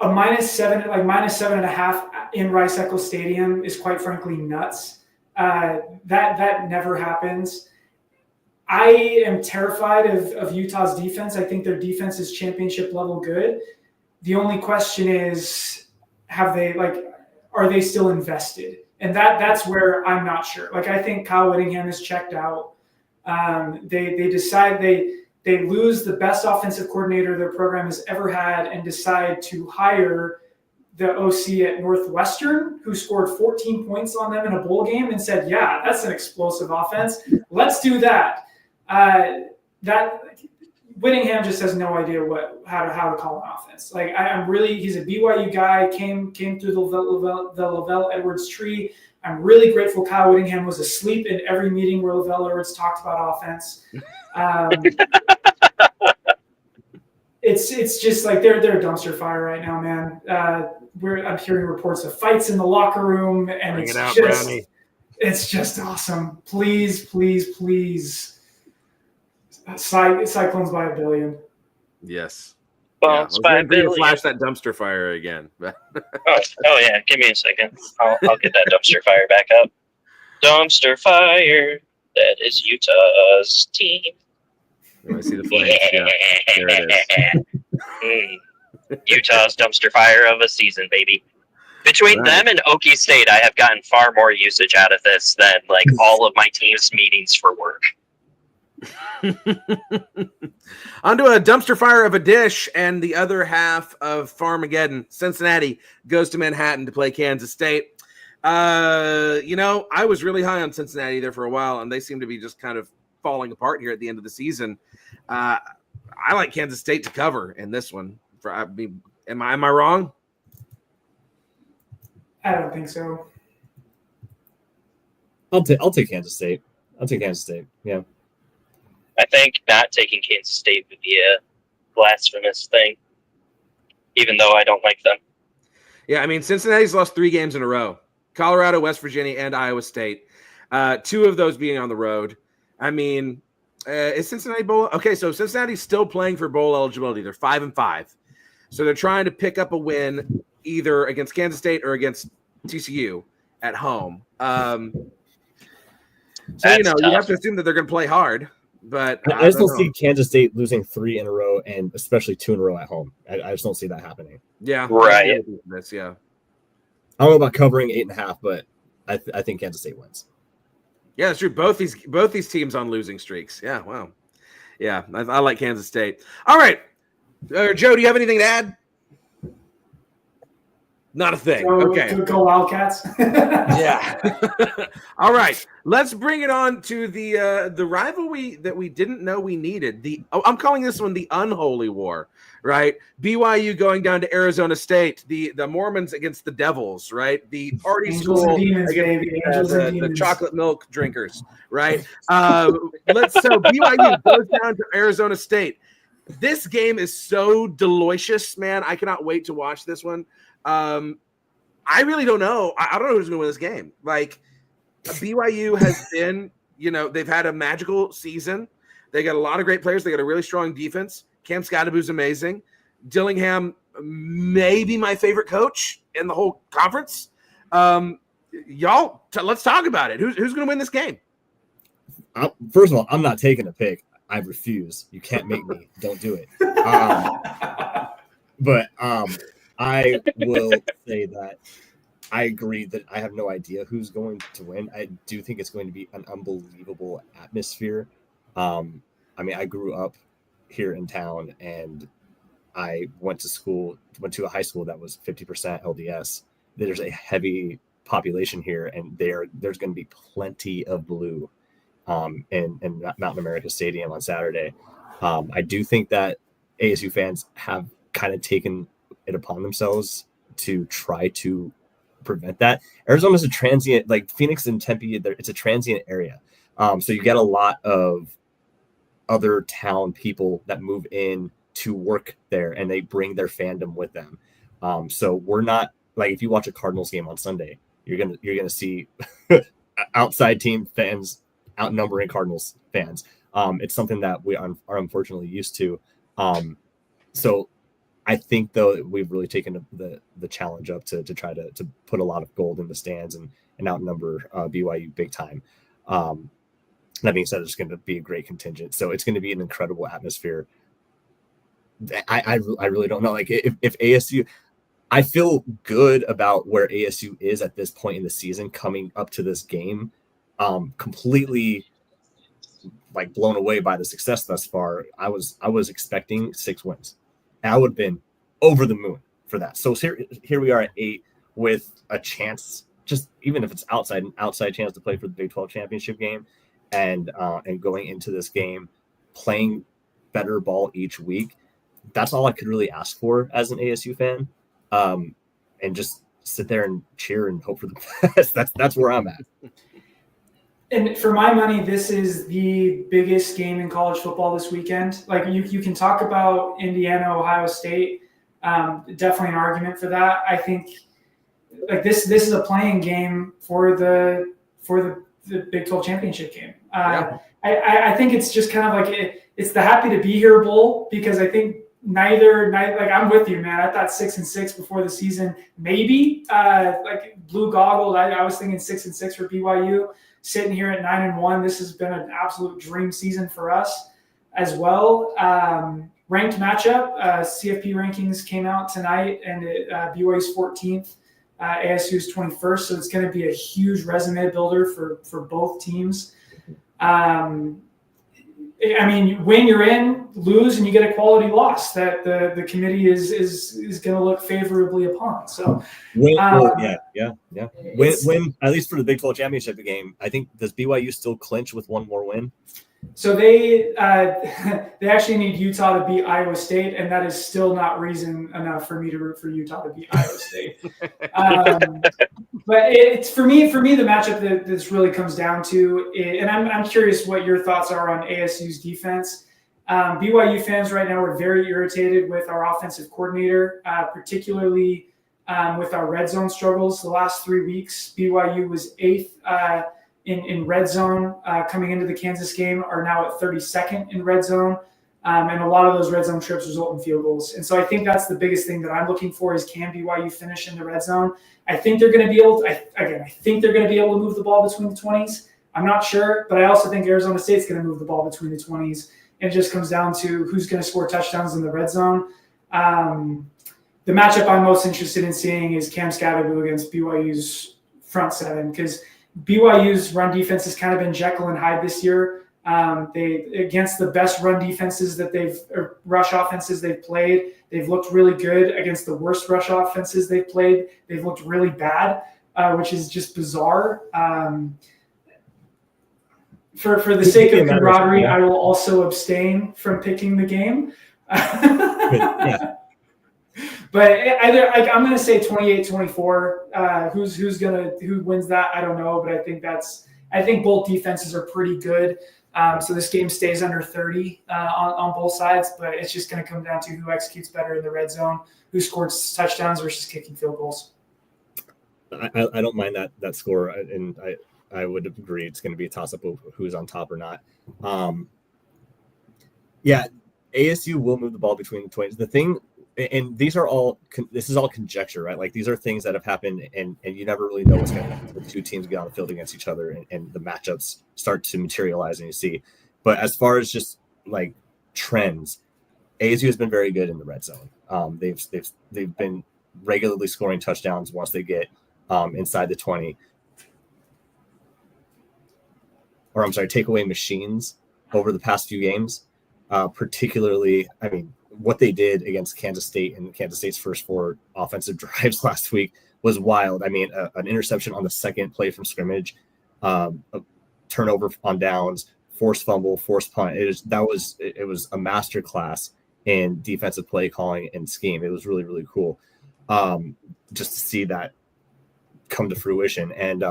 -7.5 in Rice-Eccles Stadium is quite frankly nuts. That never happens. I am terrified of Utah's defense. I think their defense is championship level good. The only question is, are they still invested? And that's where I'm not sure. Like, I think Kyle Whittingham is checked out. They decide they lose the best offensive coordinator their program has ever had and decide to hire the OC at Northwestern, who scored 14 points on them in a bowl game, and said, yeah, that's an explosive offense. Let's do that. Whittingham just has no idea how to call an offense. Like, he's a BYU guy, came through the Lavelle Edwards tree. I'm really grateful Kyle Whittingham was asleep in every meeting where Lavelle Edwards talked about offense. It's just like they're a dumpster fire right now, man. I'm hearing reports of fights in the locker room, and it's just awesome. Please, please, please. Cyclones by 1 billion. Yes. Well, by 1 billion. Flash that dumpster fire again. oh yeah, give me a second. I'll get that dumpster fire back up. Dumpster fire. That is Utah's team. I see the flames. Yeah, there it is. Utah's dumpster fire of a season, baby. Between them and Okie State, I have gotten far more usage out of this than like all of my team's meetings for work. Onto a dumpster fire of a dish, and the other half of Farmageddon. Cincinnati goes to Manhattan to play Kansas State. I was really high on Cincinnati there for a while, and they seem to be just kind of falling apart here at the end of the season. I like Kansas State to cover in this one. Am I wrong? I don't think so. I'll take Kansas State. I'll take Kansas State. Yeah. I think not taking Kansas State would be a blasphemous thing, even though I don't like them. Yeah, I mean, Cincinnati's lost 3 games in a row. Colorado, West Virginia, and Iowa State. 2 of those being on the road. I mean, is Cincinnati bowl? Okay, so Cincinnati's still playing for bowl eligibility. They're 5-5. So they're trying to pick up a win either against Kansas State or against TCU at home. You have to assume that they're going to play hard. But I just don't see Kansas State losing 3 in a row, and especially 2 in a row at home. I just don't see that happening. Yeah, right. Yeah, I don't know about covering 8.5, but I think Kansas State wins. Yeah, that's true. Both these teams on losing streaks. Yeah, wow. Yeah, I like Kansas State. All right, Joe, do you have anything to add? Not a thing. Okay. Go Wildcats. Yeah. All right. Let's bring it on to the rivalry that we didn't know we needed. I'm calling this one the unholy war, right? BYU going down to Arizona State, the Mormons against the Devils, right? The party Angels school and demons, against the chocolate milk drinkers, right? So BYU goes down to Arizona State. This game is so delicious, man. I cannot wait to watch this one. I really don't know. I don't know who's going to win this game. Like, BYU has been, they've had a magical season. They got a lot of great players. They got a really strong defense. Cam Scottaboo's amazing. Dillingham, maybe my favorite coach in the whole conference. Let's talk about it. Who's going to win this game? First of all, I'm not taking a pick. I refuse. You can't make me. Don't do it. But I will say that I agree that I have no idea who's going to win. I do think it's going to be an unbelievable atmosphere. I mean, I grew up here in town, and I went to a high school that was 50% LDS. There's a heavy population here, and there's going to be plenty of blue in Mountain America Stadium on Saturday. I do think that ASU fans have kind of taken it upon themselves to try to prevent that. Arizona's a transient, like Phoenix and Tempe, it's a transient area. So you get a lot of other town people that move in to work there, and they bring their fandom with them. So we're not like, if you watch a Cardinals game on Sunday, you're gonna see outside team fans outnumbering Cardinals fans. It's something that we are unfortunately used to. So I think, though, we've really taken the challenge up to try to put a lot of gold in the stands and outnumber BYU big time. That being said, it's going to be a great contingent. So it's going to be an incredible atmosphere. I really don't know. Like, if ASU, I feel good about where ASU is at this point in the season coming up to this game. Completely like blown away by the success thus far. I was expecting 6 wins, and I would have been over the moon for that. So here we are at 8 with a chance, just even if it's an outside chance to play for the Big 12 championship game, and going into this game playing better ball each week. That's all I could really ask for as an ASU fan, and just sit there and cheer and hope for the best. That's where I'm at. And for my money, this is the biggest game in college football this weekend. Like, you can talk about Indiana, Ohio State. Definitely an argument for that. I think like this is a playing game for the Big 12 championship game. I think it's just kind of like it's the happy to be here bowl, because I think neither like, I'm with you, man. I thought 6-6 before the season, maybe like blue goggled. I was thinking 6-6 for BYU. Sitting here at 9-1, this has been an absolute dream season for us as well. Ranked matchup, CFP rankings came out tonight, and BYU's 14th, ASU's 21st. So it's going to be a huge resume builder for both teams. I mean, win, you're in; lose, and you get a quality loss that the committee is going to look favorably upon. So, win, win at least for the Big 12 championship game. I think, does BYU still clinch with one more win? So they actually need Utah to beat Iowa State, and that is still not reason enough for me to root for Utah to beat Iowa State. But it's for me the matchup that this really comes down to, and I'm curious what your thoughts are on ASU's defense. BYU fans right now are very irritated with our offensive coordinator, particularly with our red zone struggles. The last 3 weeks, BYU was 8th in red zone coming into the Kansas game, are now at 32nd in red zone. And a lot of those red zone trips result in field goals. And so I think that's the biggest thing that I'm looking for is, can BYU finish in the red zone? I think they're going to be able to, I think they're going to be able to move the ball between the 20s. I'm not sure, but I also think Arizona State's going to move the ball between the 20s. And it just comes down to who's going to score touchdowns in the red zone. The matchup I'm most interested in seeing is Cam Scottaboo against BYU's front seven, because BYU's run defense has kind of been Jekyll and Hyde this year. They, against the best run defenses or rush offenses they've played, they've looked really good. Against the worst rush offenses they've played, they've looked really bad, which is just bizarre. For the sake of camaraderie, I will also abstain from picking the game. But either I'm going to say 28-24. Who wins that? I don't know, but I think both defenses are pretty good. So this game stays under 30 on both sides, but it's just going to come down to who executes better in the red zone, who scores touchdowns versus kicking field goals. I don't mind that score, and I would agree it's going to be a toss-up of who's on top or not. ASU will move the ball between the 20s. The thing, and this is all conjecture, right? Like these are things that have happened, and you never really know what's going to happen when two teams get on the field against each other, and the matchups start to materialize, and you see. But as far as just like trends, ASU has been very good in the red zone. They've been regularly scoring touchdowns once they get inside the 20. Or I'm sorry, takeaway machines over the past few games. Particularly, I mean, what they did against Kansas State and Kansas State's first 4 offensive drives last week was wild. I mean, an interception on the second play from scrimmage, a turnover on downs, forced fumble, forced punt. It was a master class in defensive play calling and scheme. It was really, really cool just to see that come to fruition. And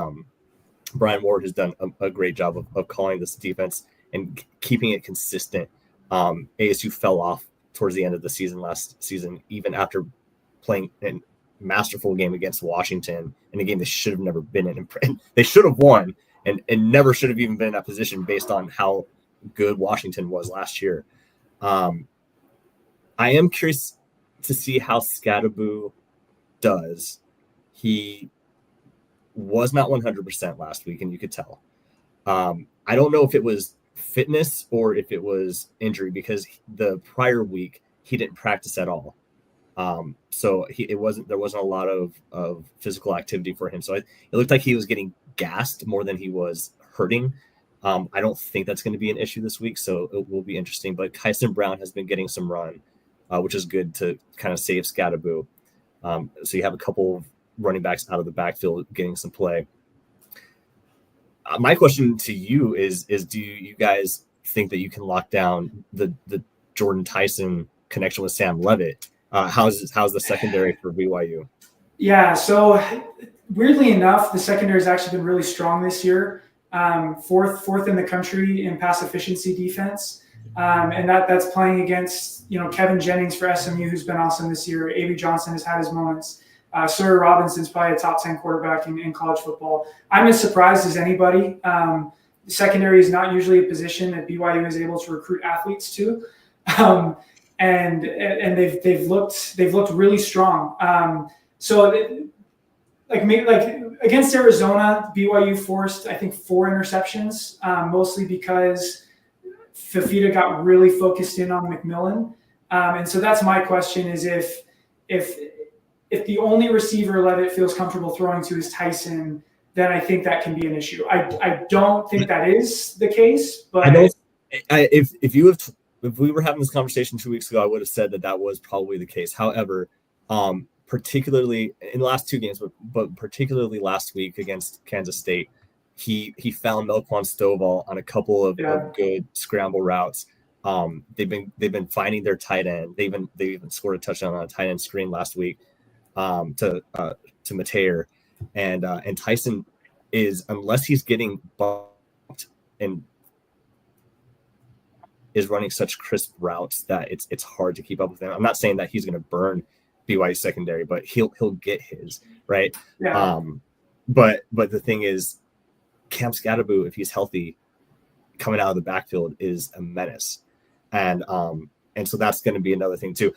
Brian Ward has done a great job of calling this defense and keeping it consistent. ASU fell off towards the end of the season last season, even after playing a masterful game against Washington in a game they should have never been in. And they should have won and never should have even been in that position based on how good Washington was last year. I am curious to see how Scadaboo does. He was not 100% last week, and you could tell. I don't know if it was fitness or if it was injury, because the prior week he didn't practice at all. So there wasn't a lot of physical activity for him. So it looked like he was getting gassed more than he was hurting. I don't think that's going to be an issue this week, so it will be interesting. But Kyson Brown has been getting some run, which is good to kind of save Scadaboo. So you have a couple of running backs out of the backfield getting some play. My question to you is do you guys think that you can lock down the Jordan Tyson connection with Sam Levitt? How's the secondary for BYU? Yeah, so weirdly enough, the secondary has actually been really strong this year. Fourth in the country in pass efficiency defense. And that's playing against, Kevin Jennings for SMU, who's been awesome this year. A.B. Johnson has had his moments. Sawyer Robinson's probably a top 10 quarterback in college football. I'm as surprised as anybody. The secondary is not usually a position that BYU is able to recruit athletes to. And they've looked really strong. Against Arizona, BYU forced, I think, 4 interceptions, mostly because Fafita got really focused in on McMillan. And so that's my question, is if the only receiver Levitt feels comfortable throwing to is Tyson, then I think that can be an issue. I don't think that is the case, but if we were having this conversation 2 weeks ago, I would have said that was probably the case. However, particularly in the last 2 games, but particularly last week against Kansas State, he found Melquan Stovall on a couple of good scramble routes. They've been finding their tight end. They even scored a touchdown on a tight end screen last week to Mateer, and Tyson is, unless he's getting bumped and is running such crisp routes that it's hard to keep up with him. I'm not saying that he's going to burn BYU secondary, but he'll get his right. Yeah. But the thing is, Cam Scadaboo, if he's healthy, coming out of the backfield is a menace, and so that's going to be another thing too.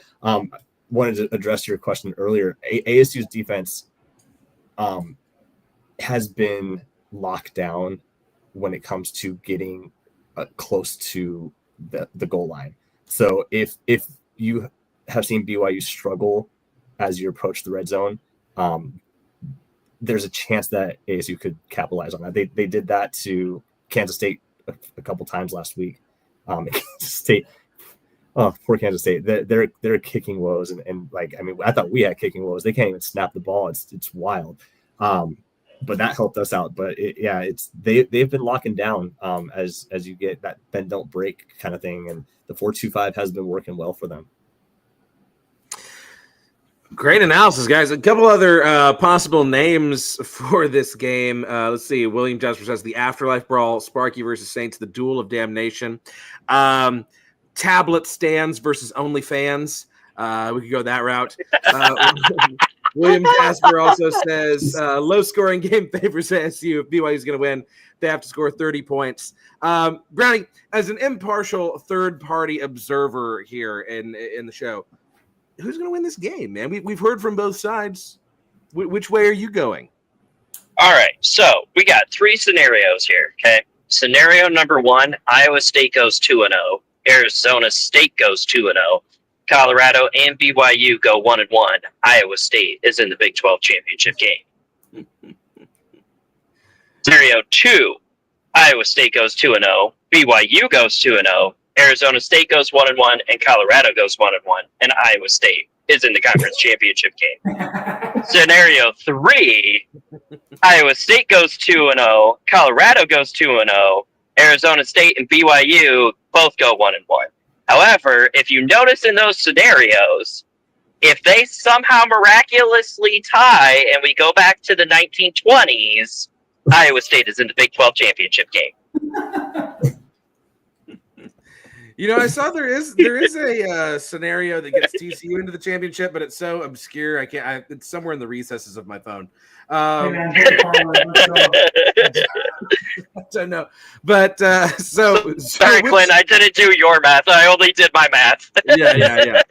Wanted to address your question earlier. ASU's defense has been locked down when it comes to getting close to the goal line. So if you have seen BYU struggle as you approach the red zone, there's a chance that ASU could capitalize on that. They did that to Kansas State a couple times last week. Kansas State, oh, poor Kansas State. They're kicking woes, and I thought we had kicking woes. They can't even snap the ball. It's wild. But that helped us out. But they've been locking down as you get that bend don't break kind of thing, and the 4-2-5 has been working well for them. Great analysis, guys. A couple other possible names for this game. Let's see. William Jasper says the Afterlife Brawl, Sparky versus Saints, the Duel of Damnation, Tablet Stands versus OnlyFans. We could go that route. William Jasper also says low-scoring game favors ASU. If BYU is going to win, they have to score 30 points. Brownie, as an impartial third-party observer here in the show, who's going to win this game, man? We've heard from both sides. Which way are you going? All right, so we got 3 scenarios here, okay? Scenario number 1, Iowa State goes 2-0. Arizona State goes 2-0. Colorado and BYU go 1-1. Iowa State is in the Big 12 championship game. Scenario 2, Iowa State goes 2-0. BYU goes 2-0. Arizona State goes 1-1, and Colorado goes 1-1, and Iowa State is in the conference championship game. Scenario 3, Iowa State goes 2-0, Colorado goes 2-0, Arizona State and BYU both go 1-1. However, if you notice in those scenarios, if they somehow miraculously tie and we go back to the 1920s, Iowa State is in the Big 12 championship game. You know, I saw there is a scenario that gets TCU into the championship, but it's so obscure. It's somewhere in the recesses of my phone. I don't know, but so sorry, Clint. I didn't do your math. I only did my math. yeah.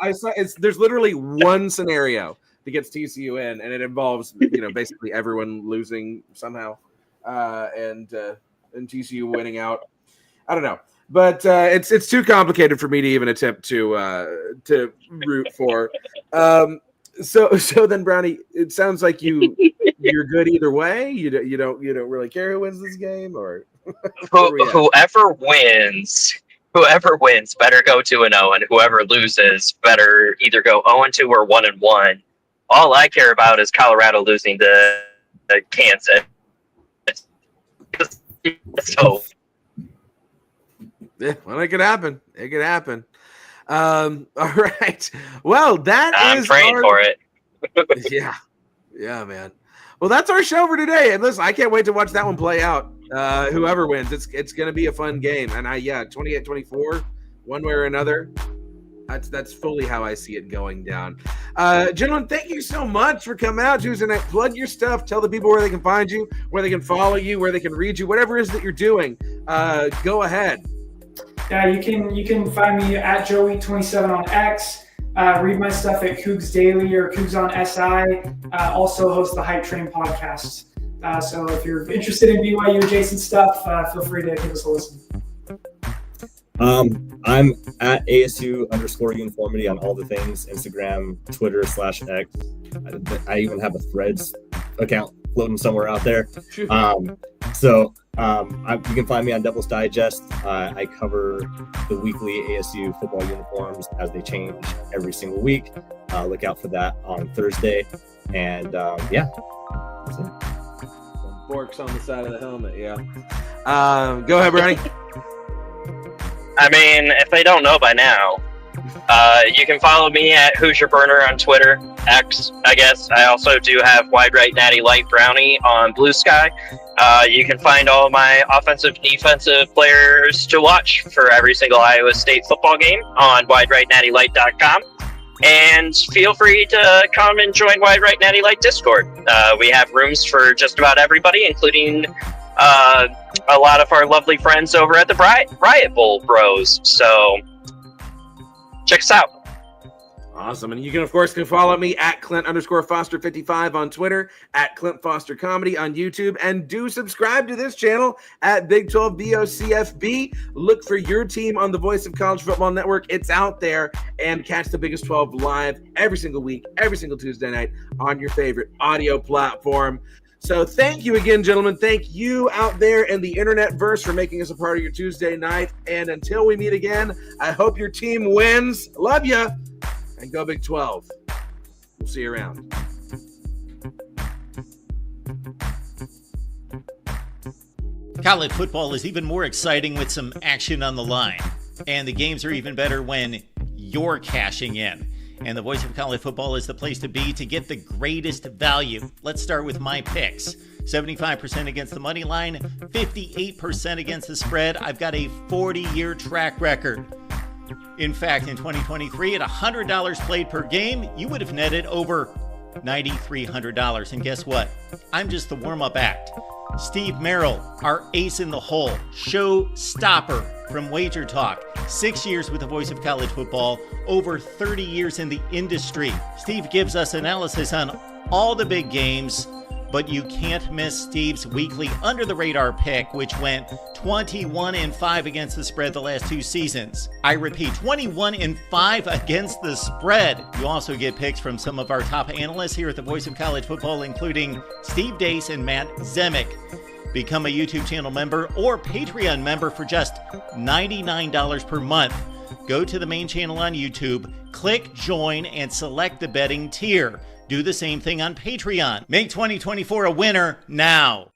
I saw there's literally one scenario that gets TCU in, and it involves basically everyone losing somehow, and TCU winning out. I don't know. But it's too complicated for me to even attempt to root for. So then, Brownie, it sounds like you're good either way. You don't really care who wins this game, or whoever wins better go 2-0, and whoever loses better either go 0-2 or 1-1. All I care about is Colorado losing to Kansas. So. Yeah, well, it could happen. It could happen. All right. Well, I'm praying for it. Yeah, man. Well, that's our show for today. And listen, I can't wait to watch that one play out. Whoever wins, it's going to be a fun game. And 28-24, one way or another. That's fully how I see it going down. Gentlemen, thank you so much for coming out Tuesday night. Plug your stuff. Tell the people where they can find you, where they can follow you, where they can read you, whatever it is that you're doing. Go ahead. Yeah, you can find me at Joey27 on X. Read my stuff at Cougs Daily or Cougs on SI. Also host the Hype Train podcast. So if you're interested in BYU adjacent stuff, feel free to give us a listen. I'm at ASU_uniformity on all the things, Instagram, Twitter /X. I even have a Threads account floating somewhere out there. You can find me on Devil's Digest. I cover the weekly ASU football uniforms as they change every single week. Look out for that on Thursday. And yeah. Forks on the side of the helmet, yeah. Go ahead, Brownie. I mean, if they don't know by now, you can follow me at Hoosier Burner on Twitter, X, I guess. I also do have Wide Right Natty Light Brownie on Blue Sky. You can find all my offensive and defensive players to watch for every single Iowa State football game on WideRightNattyLight.com. And feel free to come and join Wide Right Natty Light Discord. We have rooms for just about everybody, including a lot of our lovely friends over at the Riot Bowl Bros. So check us out. Awesome. And you can, of course, follow me at Clint_Foster55 on Twitter, at Clint Foster Comedy on YouTube, and do subscribe to this channel at Big 12 BOCFB. Look for your team on the Voice of College Football Network. It's out there. And catch the Biggest 12 live every single week, every single Tuesday night on your favorite audio platform. So thank you again, gentlemen. Thank you out there in the internet verse for making us a part of your Tuesday night. And until we meet again, I hope your team wins. Love ya. And go Big 12. We'll see you around. College football is even more exciting with some action on the line. And the games are even better when you're cashing in. And the Voice of College Football is the place to be to get the greatest value. Let's start with my picks. 75% against the money line, 58% against the spread. I've got a 40-year track record. In fact, in 2023, at $100 played per game, you would have netted over $9,300. And guess what? I'm just the warm-up act. Steve Merrill, our ace in the hole, showstopper from Wager Talk. 6 years with the Voice of College Football, over 30 years in the industry. Steve gives us analysis on all the big games, but you can't miss Steve's weekly under-the-radar pick, which went 21-5 against the spread the last 2 seasons. I repeat, 21-5 against the spread. You also get picks from some of our top analysts here at the Voice of College Football, including Steve Dace and Matt Zemek. Become a YouTube channel member or Patreon member for just $99 per month. Go to the main channel on YouTube, click join, and select the betting tier. Do the same thing on Patreon. Make 2024 a winner now.